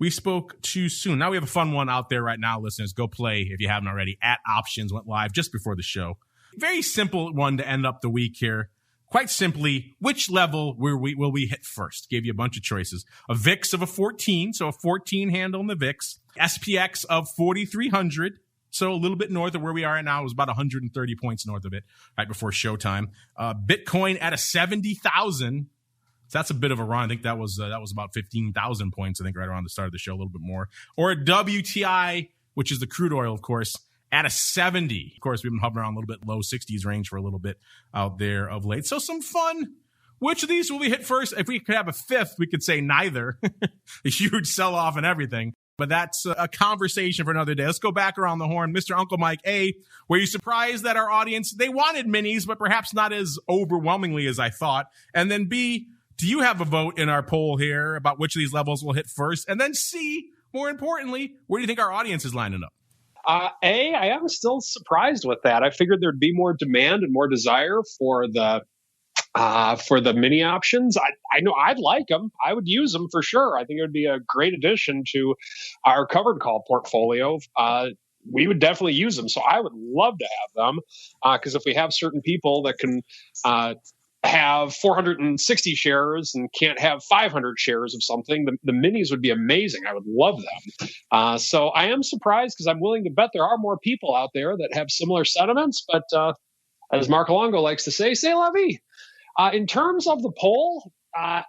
we spoke too soon. Now we have a fun one out there right now, listeners. Go play if you haven't already. At Options went live just before the show. Very simple one to end up the week here. Quite simply, which level will we hit first? Gave you a bunch of choices. A VIX of a 14, so a 14 handle in the VIX. SPX of 4,300, so a little bit north of where we are right now. It was about 130 points north of it right before showtime. Bitcoin at a 70,000. So that's a bit of a run. I think that was about 15,000 points, I think, right around the start of the show, a little bit more. Or a WTI, which is the crude oil, of course, at a 70. Of course, we've been hovering around a little bit low 60s range for a little bit out there of late. So some fun. Which of these will we hit first? If we could have a fifth, we could say neither. A huge sell-off and everything. But that's a conversation for another day. Let's go back around the horn. Mr. Uncle Mike, A, were you surprised that our audience, they wanted minis, but perhaps not as overwhelmingly as I thought? And then B, do you have a vote in our poll here about which of these levels will hit first? And then C, more importantly, where do you think our audience is lining up? A, I am still surprised with that. I figured there'd be more demand and more desire for the mini options. I know I'd like them. I would use them for sure. I think it would be a great addition to our covered call portfolio. We would definitely use them. So I would love to have them because if we have certain people that can have 460 shares and can't have 500 shares of something, the minis would be amazing. I would love them. So I am surprised because I'm willing to bet there are more people out there that have similar sentiments. But as Mark Longo likes to say la vie. In terms of the poll, oil,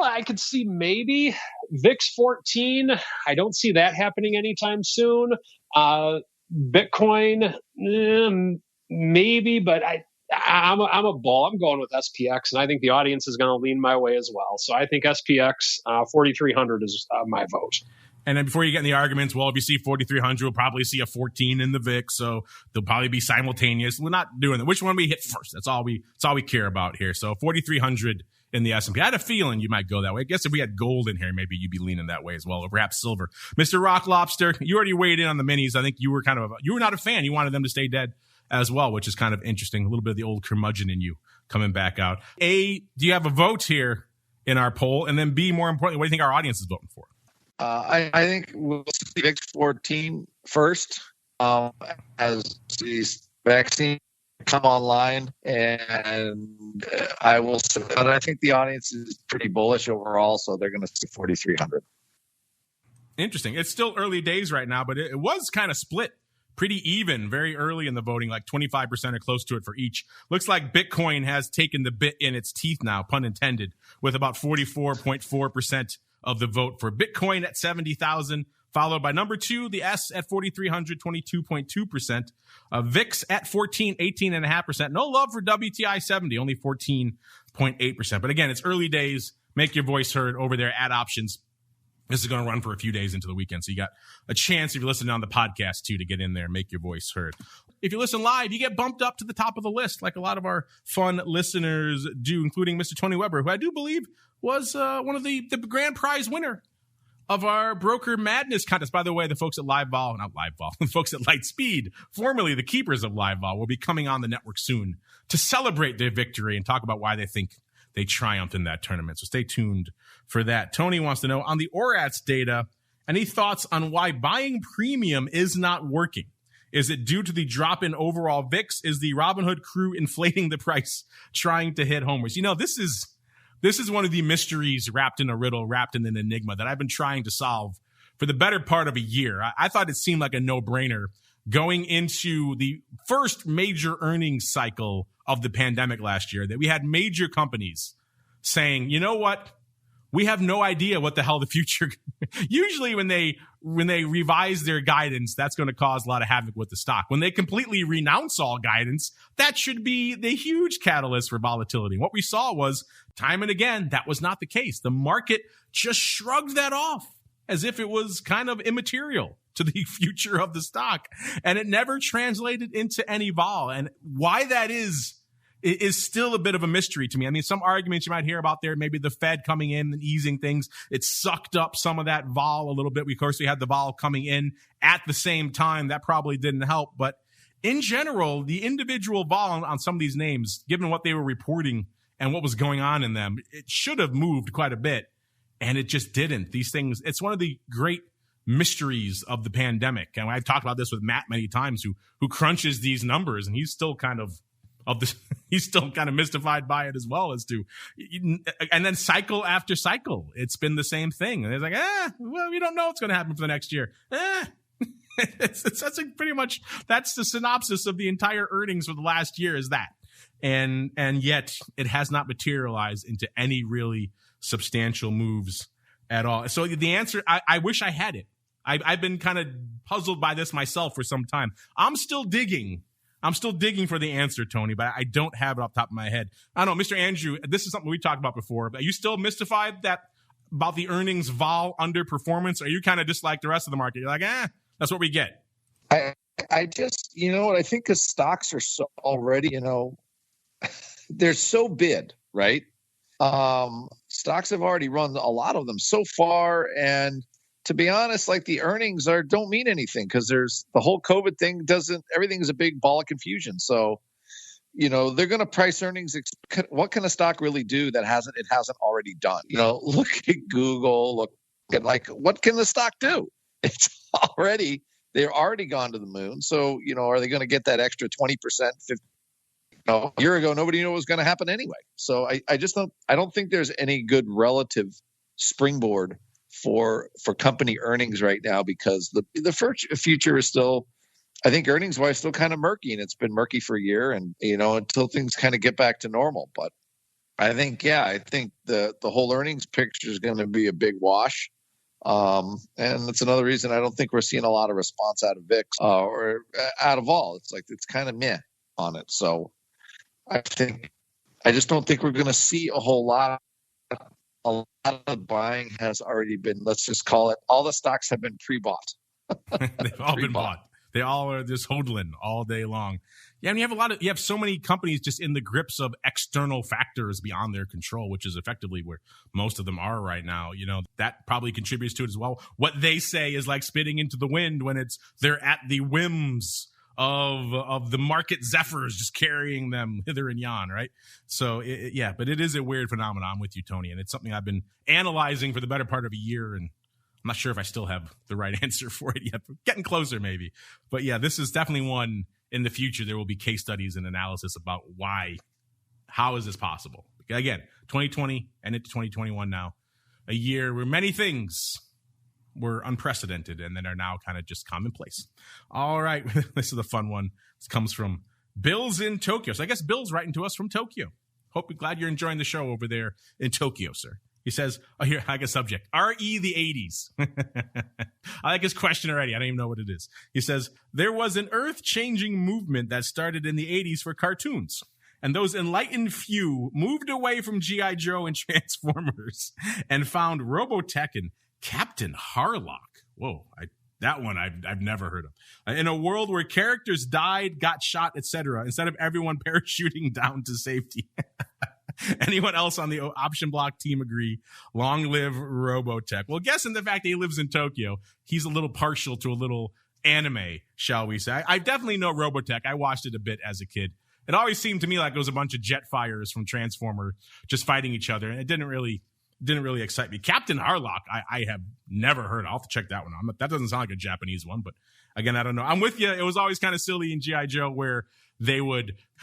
I could see maybe. VIX 14, I don't see that happening anytime soon. Bitcoin, maybe, but I'm a bull. I'm going with SPX, and I think the audience is going to lean my way as well. So I think SPX 4,300 is my vote. And then before you get in the arguments, well, if you see 4,300, we'll probably see a 14 in the VIX, so they'll probably be simultaneous. We're not doing that. Which one we hit first? That's all we care about here. So 4,300 in the S&P. I had a feeling you might go that way. I guess if we had gold in here, maybe you'd be leaning that way as well, or perhaps silver. Mr. Rock Lobster, you already weighed in on the minis. I think you were not a fan. You wanted them to stay dead as well, which is kind of interesting. A little bit of the old curmudgeon in you coming back out. A, do you have a vote here in our poll? And then B, more importantly, what do you think our audience is voting for? I think we'll see VIX 14 first as these vaccines come online, and I think the audience is pretty bullish overall, so they're going to see 4,300. Interesting. It's still early days right now, but it was kind of split pretty even very early in the voting, like 25% or close to it for each. Looks like Bitcoin has taken the bit in its teeth now, pun intended, with about 44.4% of the vote for Bitcoin at 70,000, followed by number 2, the S at 4,300, 22.2%. VIX at 14, 18.5%. No love for WTI 70, only 14.8%. But again, it's early days. Make your voice heard over there at Options. This is going to run for a few days into the weekend, so you got a chance, if you're listening on the podcast, too, to get in there and make your voice heard. If you listen live, you get bumped up to the top of the list, like a lot of our fun listeners do, including Mr. Tony Weber, who I do believe was one of the grand prize winner of our Broker Madness contest. By the way, the folks at the folks at Lightspeed, formerly the keepers of LiveVol, will be coming on the network soon to celebrate their victory and talk about why they think they triumphed in that tournament. So stay tuned for that. Tony wants to know, on the ORATS data, any thoughts on why buying premium is not working? Is it due to the drop in overall VIX? Is the Robinhood crew inflating the price, trying to hit homers? You know, this is one of the mysteries wrapped in a riddle, wrapped in an enigma that I've been trying to solve for the better part of a year. I thought it seemed like a no-brainer going into the first major earnings cycle of the pandemic last year, that we had major companies saying, you know what? We have no idea what the hell the future. Usually when they revise their guidance, that's going to cause a lot of havoc with the stock. When they completely renounce all guidance, that should be the huge catalyst for volatility. What we saw was, time and again, that was not the case. The market just shrugged that off as if it was kind of immaterial to the future of the stock. And it never translated into any vol. And why that is still a bit of a mystery to me. I mean, some arguments you might hear about there, maybe the Fed coming in and easing things. It sucked up some of that vol a little bit. Of course, we had the vol coming in at the same time. That probably didn't help. But in general, the individual vol on some of these names, given what they were reporting and what was going on in them, it should have moved quite a bit. And it just didn't. These things, it's one of the great mysteries of the pandemic. And I've talked about this with Matt many times, who crunches these numbers, and he's still kind of he's still kind of mystified by it as well as to, and then cycle after cycle, it's been the same thing. And it's like, well, we don't know what's going to happen for the next year. That's pretty much, that's the synopsis of the entire earnings for the last year is that. And yet it has not materialized into any really substantial moves at all. So the answer, I wish I had it. I've been kind of puzzled by this myself for some time. I'm still digging for the answer, Tony, but I don't have it off the top of my head. I don't know, Mr. Andrew, this is something we talked about before, but are you still mystified about the earnings vol underperformance? Or are you kind of just like the rest of the market? You're like, that's what we get. I just, what I think is stocks are so already, they're so bid, right? Stocks have already run a lot of them so far. And to be honest, like the earnings don't mean anything because there's the whole COVID thing everything is a big ball of confusion. So, they're going to price earnings. What can a stock really do that it hasn't already done? Look at Google, look at what can the stock do? They're already gone to the moon. So, are they going to get that extra 20%, 50%? A year ago, nobody knew what was going to happen anyway. So I don't think there's any good relative springboard for company earnings right now because the future is still, I think earnings wise, still kind of murky, and it's been murky for a year, and until things kind of get back to normal. But I think the whole earnings picture is going to be a big wash, and that's another reason I don't think we're seeing a lot of response out of VIX or out of all. It's like it's kind of meh on it. So I just don't think we're going to see a whole lot. A lot of buying has already been, let's just call it, all the stocks have been pre-bought. They've all been bought. They all are just hodling all day long. Yeah, and you have so many companies just in the grips of external factors beyond their control, which is effectively where most of them are right now. That probably contributes to it as well. What they say is like spitting into the wind when they're at the whims of the market zephyrs just carrying them hither and yon, right? So, but it is a weird phenomenon. I'm with you, Tony, and it's something I've been analyzing for the better part of a year, and I'm not sure if I still have the right answer for it yet, but getting closer maybe. But yeah, this is definitely one in the future. There will be case studies and analysis about how is this possible? Again, 2020 and into 2021 now, a year where many things were unprecedented and then are now kind of just commonplace. All right. This is the fun one. This comes from Bill's in Tokyo. So I guess Bill's writing to us from Tokyo. Glad you're enjoying the show over there in Tokyo, sir. He says, here, I like a subject, RE the 80s. I like his question already. I don't even know what it is. He says, there was an earth-changing movement that started in the 80s for cartoons. And those enlightened few moved away from G.I. Joe and Transformers and found Robotech and Captain Harlock. Whoa, that one I've never heard of. In a world where characters died, got shot, etc., instead of everyone parachuting down to safety. Anyone else on the option block team agree? Long live Robotech. Well, guessing the fact that he lives in Tokyo, he's a little partial to a little anime, shall we say. I definitely know Robotech. I watched it a bit as a kid. It always seemed to me like it was a bunch of jet fires from Transformer just fighting each other, and it didn't really excite me. Captain Harlock, I have never heard. I'll have to check that one out. That doesn't sound like a Japanese one, but again, I don't know. I'm with you. It was always kind of silly in G.I. Joe where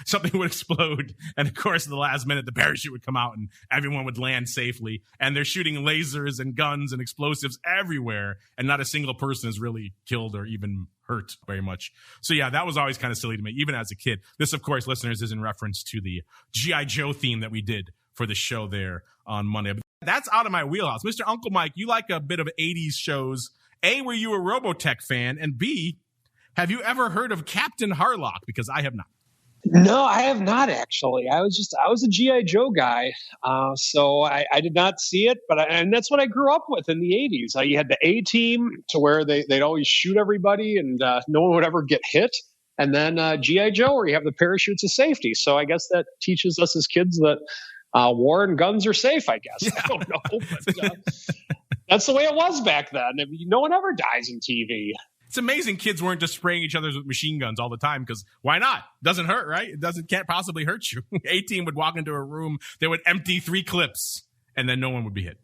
something would explode, and of course, at the last minute, the parachute would come out and everyone would land safely. And they're shooting lasers and guns and explosives everywhere, and not a single person is really killed or even hurt very much. So yeah, that was always kind of silly to me, even as a kid. This, of course, listeners, is in reference to the G.I. Joe theme that we did for the show there on Monday. But that's out of my wheelhouse. Mr. Uncle Mike, you like a bit of 80s shows. A, were you a Robotech fan? And B, have you ever heard of Captain Harlock? Because I have not. No, I have not actually. I was a G.I. Joe guy, so I did not see it. And that's what I grew up with in the 80s. You had the A-Team to where they'd always shoot everybody and no one would ever get hit. And then G.I. Joe, where you have the parachutes of safety. So I guess that teaches us as kids that war and guns are safe, I guess. Yeah. I don't know. But, that's the way it was back then. I mean, no one ever dies in TV. It's amazing kids weren't just spraying each other with machine guns all the time, because why not? Doesn't hurt, right? Can't possibly hurt you. A-Team would walk into a room, they would empty 3 clips, and then no one would be hit.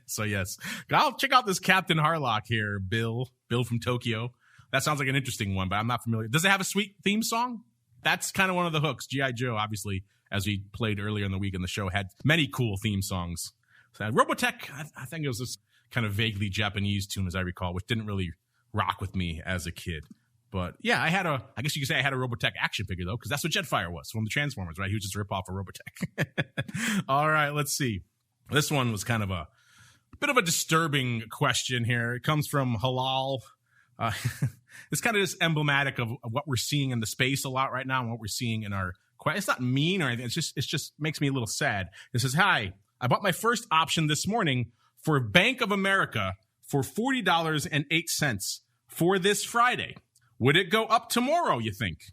So yes, I'll check out this Captain Harlock here, Bill from Tokyo. That sounds like an interesting one, but I'm not familiar. Does it have a sweet theme song? That's kind of one of the hooks. G.I. Joe, obviously, as we played earlier in the week in the show, had many cool theme songs. So Robotech, I think it was this kind of vaguely Japanese tune, as I recall, which didn't really rock with me as a kid. But yeah, I guess you could say I had a Robotech action figure, though, because that's what Jetfire was from the Transformers, right? He was just a ripoff of Robotech. All right, let's see. This one was kind of a bit of a disturbing question here. It comes from Halal. It's kind of just emblematic of what we're seeing in the space a lot right now and what we're seeing in our. It's not mean or anything. It's just makes me a little sad. It says, "Hi, I bought my first option this morning for Bank of America for $40.08 for this Friday. Would it go up tomorrow, you think?"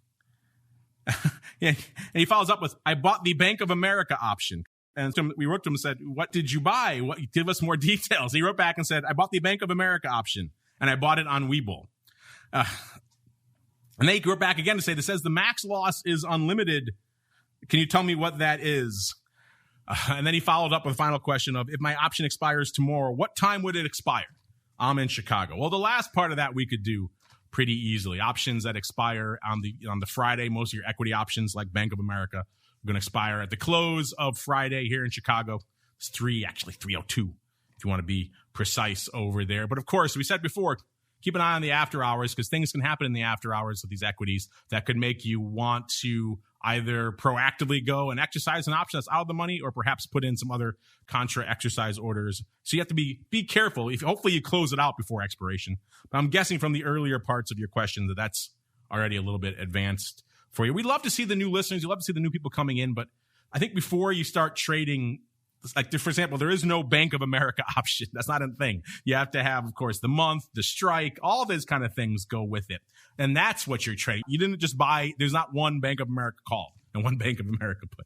Yeah. And he follows up with, "I bought the Bank of America option." And so we wrote to him and said, "What did you buy? Give us more details." He wrote back and said, "I bought the Bank of America option, and I bought it on Webull." And they wrote back again to say, "This says the max loss is unlimited. Can you tell me what that is?" And then he followed up with a final question of, "If my option expires tomorrow, what time would it expire? I'm in Chicago." Well, the last part of that we could do pretty easily. Options that expire on the Friday, most of your equity options like Bank of America are going to expire at the close of Friday here in Chicago. It's 3:02 if you want to be precise over there. But of course, we said before, keep an eye on the after hours because things can happen in the after hours with these equities that could make you want to either proactively go and exercise an option that's out of the money or perhaps put in some other contra exercise orders. So you have to be careful. Hopefully you close it out before expiration. But I'm guessing from the earlier parts of your question that that's already a little bit advanced for you. We'd love to see the new listeners. You'd love to see the new people coming in. But I think before you start trading, like, for example, there is no Bank of America option. That's not a thing. You have to have, of course, the month, the strike, all those kind of things go with it. And that's what you're trading. You didn't just buy, there's not one Bank of America call and one Bank of America put.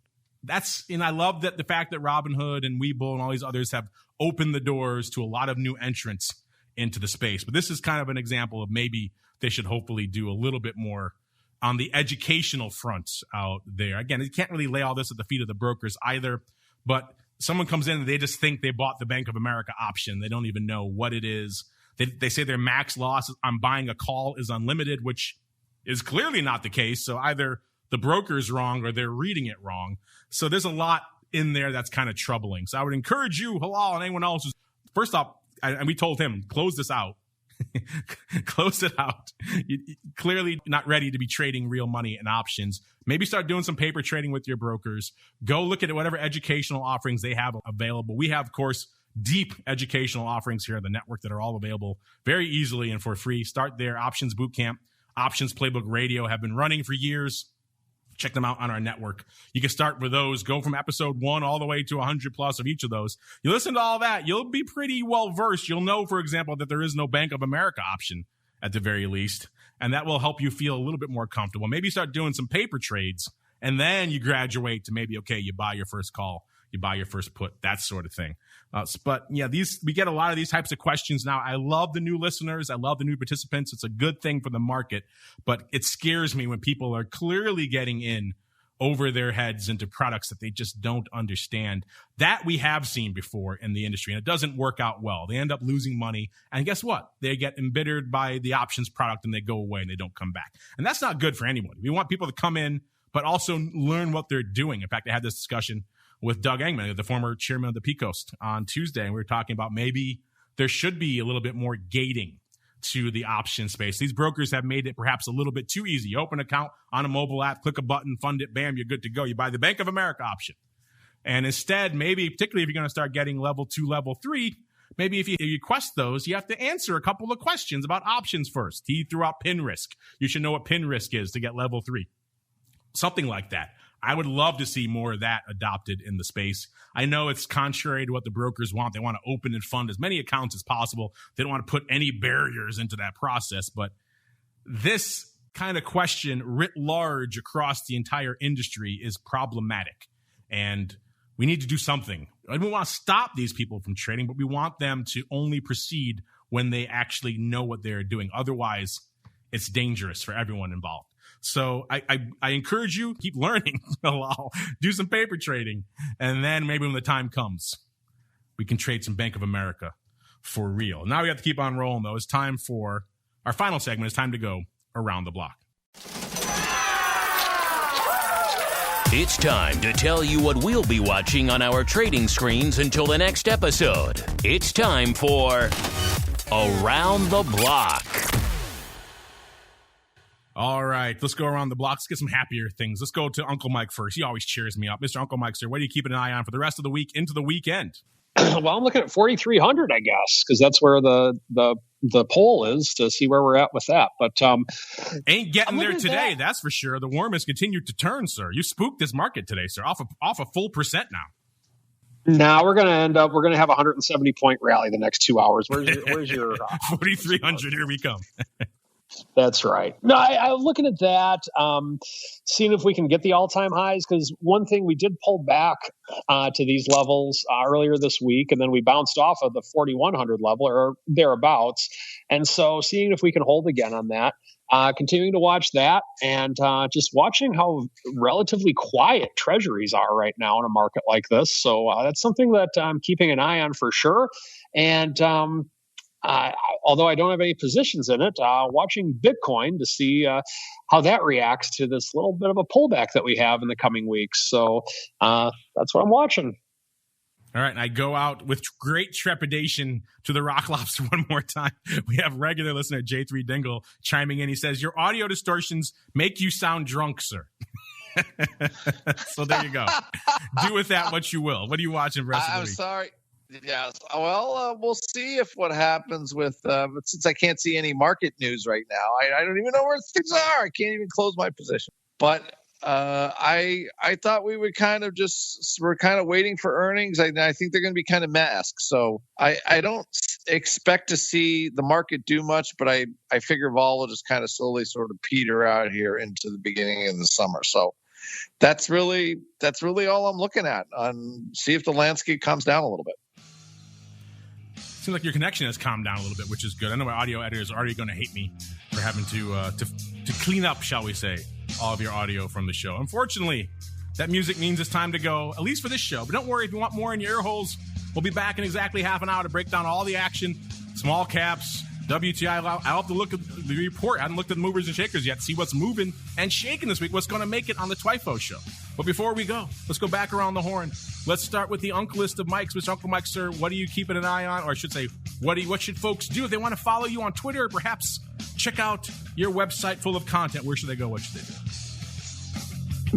And I love that the fact that Robinhood and Webull and all these others have opened the doors to a lot of new entrants into the space. But this is kind of an example of maybe they should hopefully do a little bit more on the educational front out there. Again, you can't really lay all this at the feet of the brokers either, but someone comes in and they just think they bought the Bank of America option. They don't even know what it is. They say their max loss on buying a call is unlimited, which is clearly not the case. So either the broker's wrong or they're reading it wrong. So there's a lot in there that's kind of troubling. So I would encourage you, Halal, and anyone else, first off, and we told him, close this out. Close it out. You're clearly not ready to be trading real money and options. Maybe start doing some paper trading with your brokers. Go look at whatever educational offerings they have available. We have, of course, deep educational offerings here on the network that are all available very easily and for free. Start there. Options Bootcamp, Options Playbook Radio have been running for years. Check them out on our network. You can start with those. Go from episode 1 all the way to 100 plus of each of those. You listen to all that, you'll be pretty well versed. You'll know, for example, that there is no Bank of America option at the very least, and that will help you feel a little bit more comfortable. Maybe start doing some paper trades, and then you graduate to maybe, okay, you buy your first call, you buy your first put, that sort of thing. But yeah, we get a lot of these types of questions now. I love the new listeners. I love the new participants. It's a good thing for the market, but it scares me when people are clearly getting in over their heads into products that they just don't understand. That we have seen before in the industry, and it doesn't work out well. They end up losing money, and guess what? They get embittered by the options product, and they go away, and they don't come back. And that's not good for anyone. We want people to come in, but also learn what they're doing. In fact, I had this discussion with Doug Engman, the former chairman of the P-Coast, on Tuesday, and we were talking about maybe there should be a little bit more gating to the option space. These brokers have made it perhaps a little bit too easy. You open an account on a mobile app, click a button, fund it, bam, you're good to go. You buy the Bank of America option. And instead, maybe, particularly if you're going to start getting level 2, level 3, maybe if you request those, you have to answer a couple of questions about options first. He threw out pin risk. You should know what pin risk is to get level 3. Something like that. I would love to see more of that adopted in the space. I know it's contrary to what the brokers want. They want to open and fund as many accounts as possible. They don't want to put any barriers into that process. But this kind of question writ large across the entire industry is problematic. And we need to do something. We don't want to stop these people from trading, but we want them to only proceed when they actually know what they're doing. Otherwise, it's dangerous for everyone involved. So I encourage you, keep learning. Do some paper trading. And then maybe when the time comes, we can trade some Bank of America for real. Now we have to keep on rolling, though. It's time for our final segment. It's time to go around the block. It's time to tell you what we'll be watching on our trading screens until the next episode. It's time for Around the Block. All right, let's go around the block. Let's get some happier things. Let's go to Uncle Mike first. He always cheers me up. Mr. Uncle Mike, sir, what are you keeping an eye on for the rest of the week into the weekend? Well, I'm looking at 4,300, I guess, because that's where the poll is to see where we're at with that. But ain't getting there today, that's for sure. The worm has continued to turn, sir. You spooked this market today, sir. Off a full percent now. Now we're going to have a 170 point rally the next 2 hours. Where's your 4,300? Here we come. That's right. No, I was looking at that, seeing if we can get the all-time highs, because one thing, we did pull back to these levels earlier this week, and then we bounced off of the 4,100 level or thereabouts. And so seeing if we can hold again on that, continuing to watch that, and just watching how relatively quiet treasuries are right now in a market like this. So that's something that I'm keeping an eye on for sure. And although I don't have any positions in it, watching Bitcoin to see how that reacts to this little bit of a pullback that we have in the coming weeks. So that's what I'm watching. All right, and I go out with great trepidation to the Rock Lobster one more time. We have regular listener J3 Dingle chiming in. He says, your audio distortions make you sound drunk, sir. So there you go. Do with that what you will. What are you watching for the rest of the week? I'm sorry. Yes. Well, we'll see if what happens with since I can't see any market news right now. I don't even know where things are. I can't even close my position. But I thought we would we're kind of waiting for earnings. I think they're going to be kind of masked. So I don't expect to see the market do much, but I figure vol will just kind of slowly sort of peter out here into the beginning of the summer. So that's really all I'm looking at, on see if the landscape calms down a little bit. Seems like your connection has calmed down a little bit, which is good. I know my audio editor is already going to hate me for having to clean up, shall we say, all of your audio from the show. Unfortunately, that music means it's time to go, at least for this show. But don't worry, if you want more in your ear holes, we'll be back in exactly half an hour to break down all the action, small caps, WTI. I'll have to look at the report. I haven't looked at the movers and shakers yet, see what's moving and shaking this week, what's going to make it on the TWIFO show. But before we go, let's go back around the horn. Let's start with the Uncle-list of Mikes. Mr. Uncle Mike, sir, what are you keeping an eye on? Or I should say, what should folks do if they want to follow you on Twitter, or perhaps check out your website full of content? Where should they go? What should they do?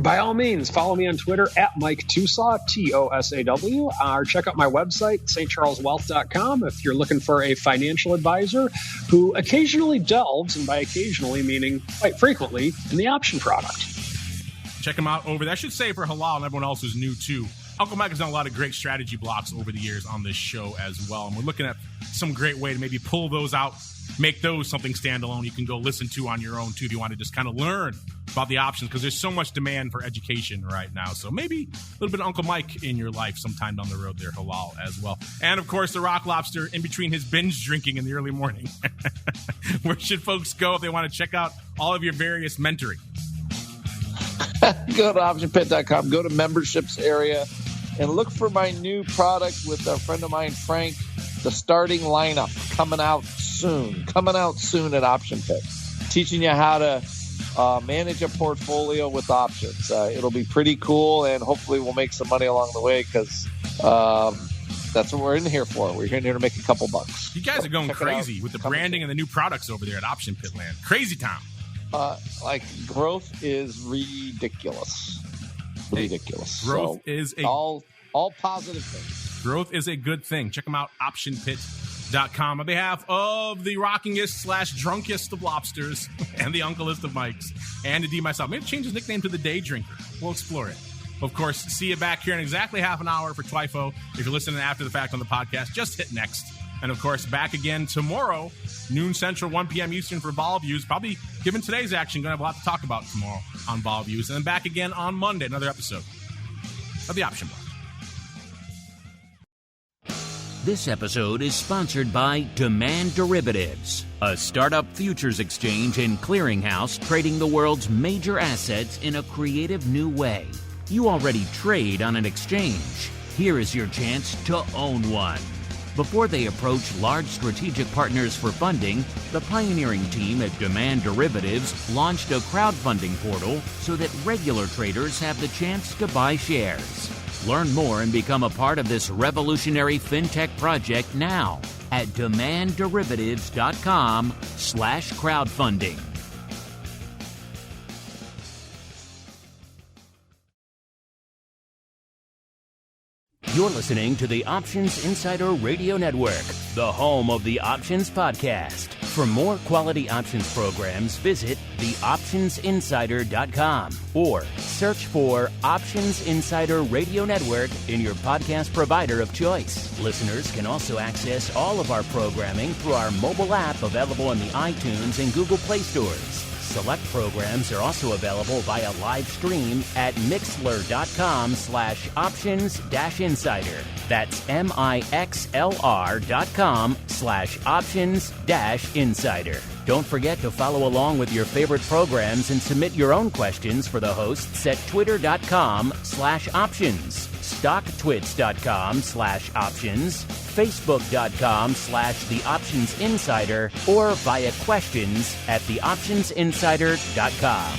By all means, follow me on Twitter at Mike TOSAW, TOSAW, or check out my website, stcharleswealth.com, if you're looking for a financial advisor who occasionally delves, and by occasionally meaning quite frequently, in the option product. Check them out over there. I should say for Halal and everyone else who's new too, Uncle Mike has done a lot of great strategy blocks over the years on this show as well. And we're looking at some great way to maybe pull those out, make those something standalone you can go listen to on your own too if you want to just kind of learn about the options, because there's so much demand for education right now. So maybe a little bit of Uncle Mike in your life sometime down the road there, Halal, as well. And of course, the Rock Lobster in between his binge drinking in the early morning. Where should folks go if they want to check out all of your various mentoring? Go to optionpit.com, go to memberships area, and look for my new product with a friend of mine, Frank, the starting lineup, coming out soon at Option Pit, teaching you how to manage a portfolio with options. It'll be pretty cool, and hopefully we'll make some money along the way, because that's what we're in here for. We're in here to make a couple bucks. You guys are going crazy with the branding and the new products over there at Option Pit Land. Crazy town. Growth is ridiculous. Ridiculous. Growth is all positive things. Growth is a good thing. Check them out, optionpit.com. On behalf of the rockingest / drunkest of lobsters and the Uncle-list of Mikes and indeed myself. Maybe change his nickname to the Day Drinker. We'll explore it. Of course, see you back here in exactly half an hour for TWIFO. If you're listening after the fact on the podcast, just hit next. And, of course, back again tomorrow, noon Central, 1 p.m. Eastern for Vol Views. Probably, given today's action, going to have a lot to talk about tomorrow on Vol Views. And then back again on Monday, another episode of the Option Block. This episode is sponsored by Demand Derivatives, a startup futures exchange and clearinghouse trading the world's major assets in a creative new way. You already trade on an exchange. Here is your chance to own one. Before they approach large strategic partners for funding, the pioneering team at Demand Derivatives launched a crowdfunding portal so that regular traders have the chance to buy shares. Learn more and become a part of this revolutionary fintech project now at demandderivatives.com/crowdfunding. You're listening to the Options Insider Radio Network, the home of the Options Podcast. For more quality options programs, visit theoptionsinsider.com or search for Options Insider Radio Network in your podcast provider of choice. Listeners can also access all of our programming through our mobile app available in the iTunes and Google Play stores. Select programs are also available via live stream at mixlr.com/options-insider. That's mixlr.com/options-insider. Don't forget to follow along with your favorite programs and submit your own questions for the hosts at twitter.com/options, stocktwits.com/options, facebook.com/theoptionsinsider, or via questions@theoptionsinsider.com.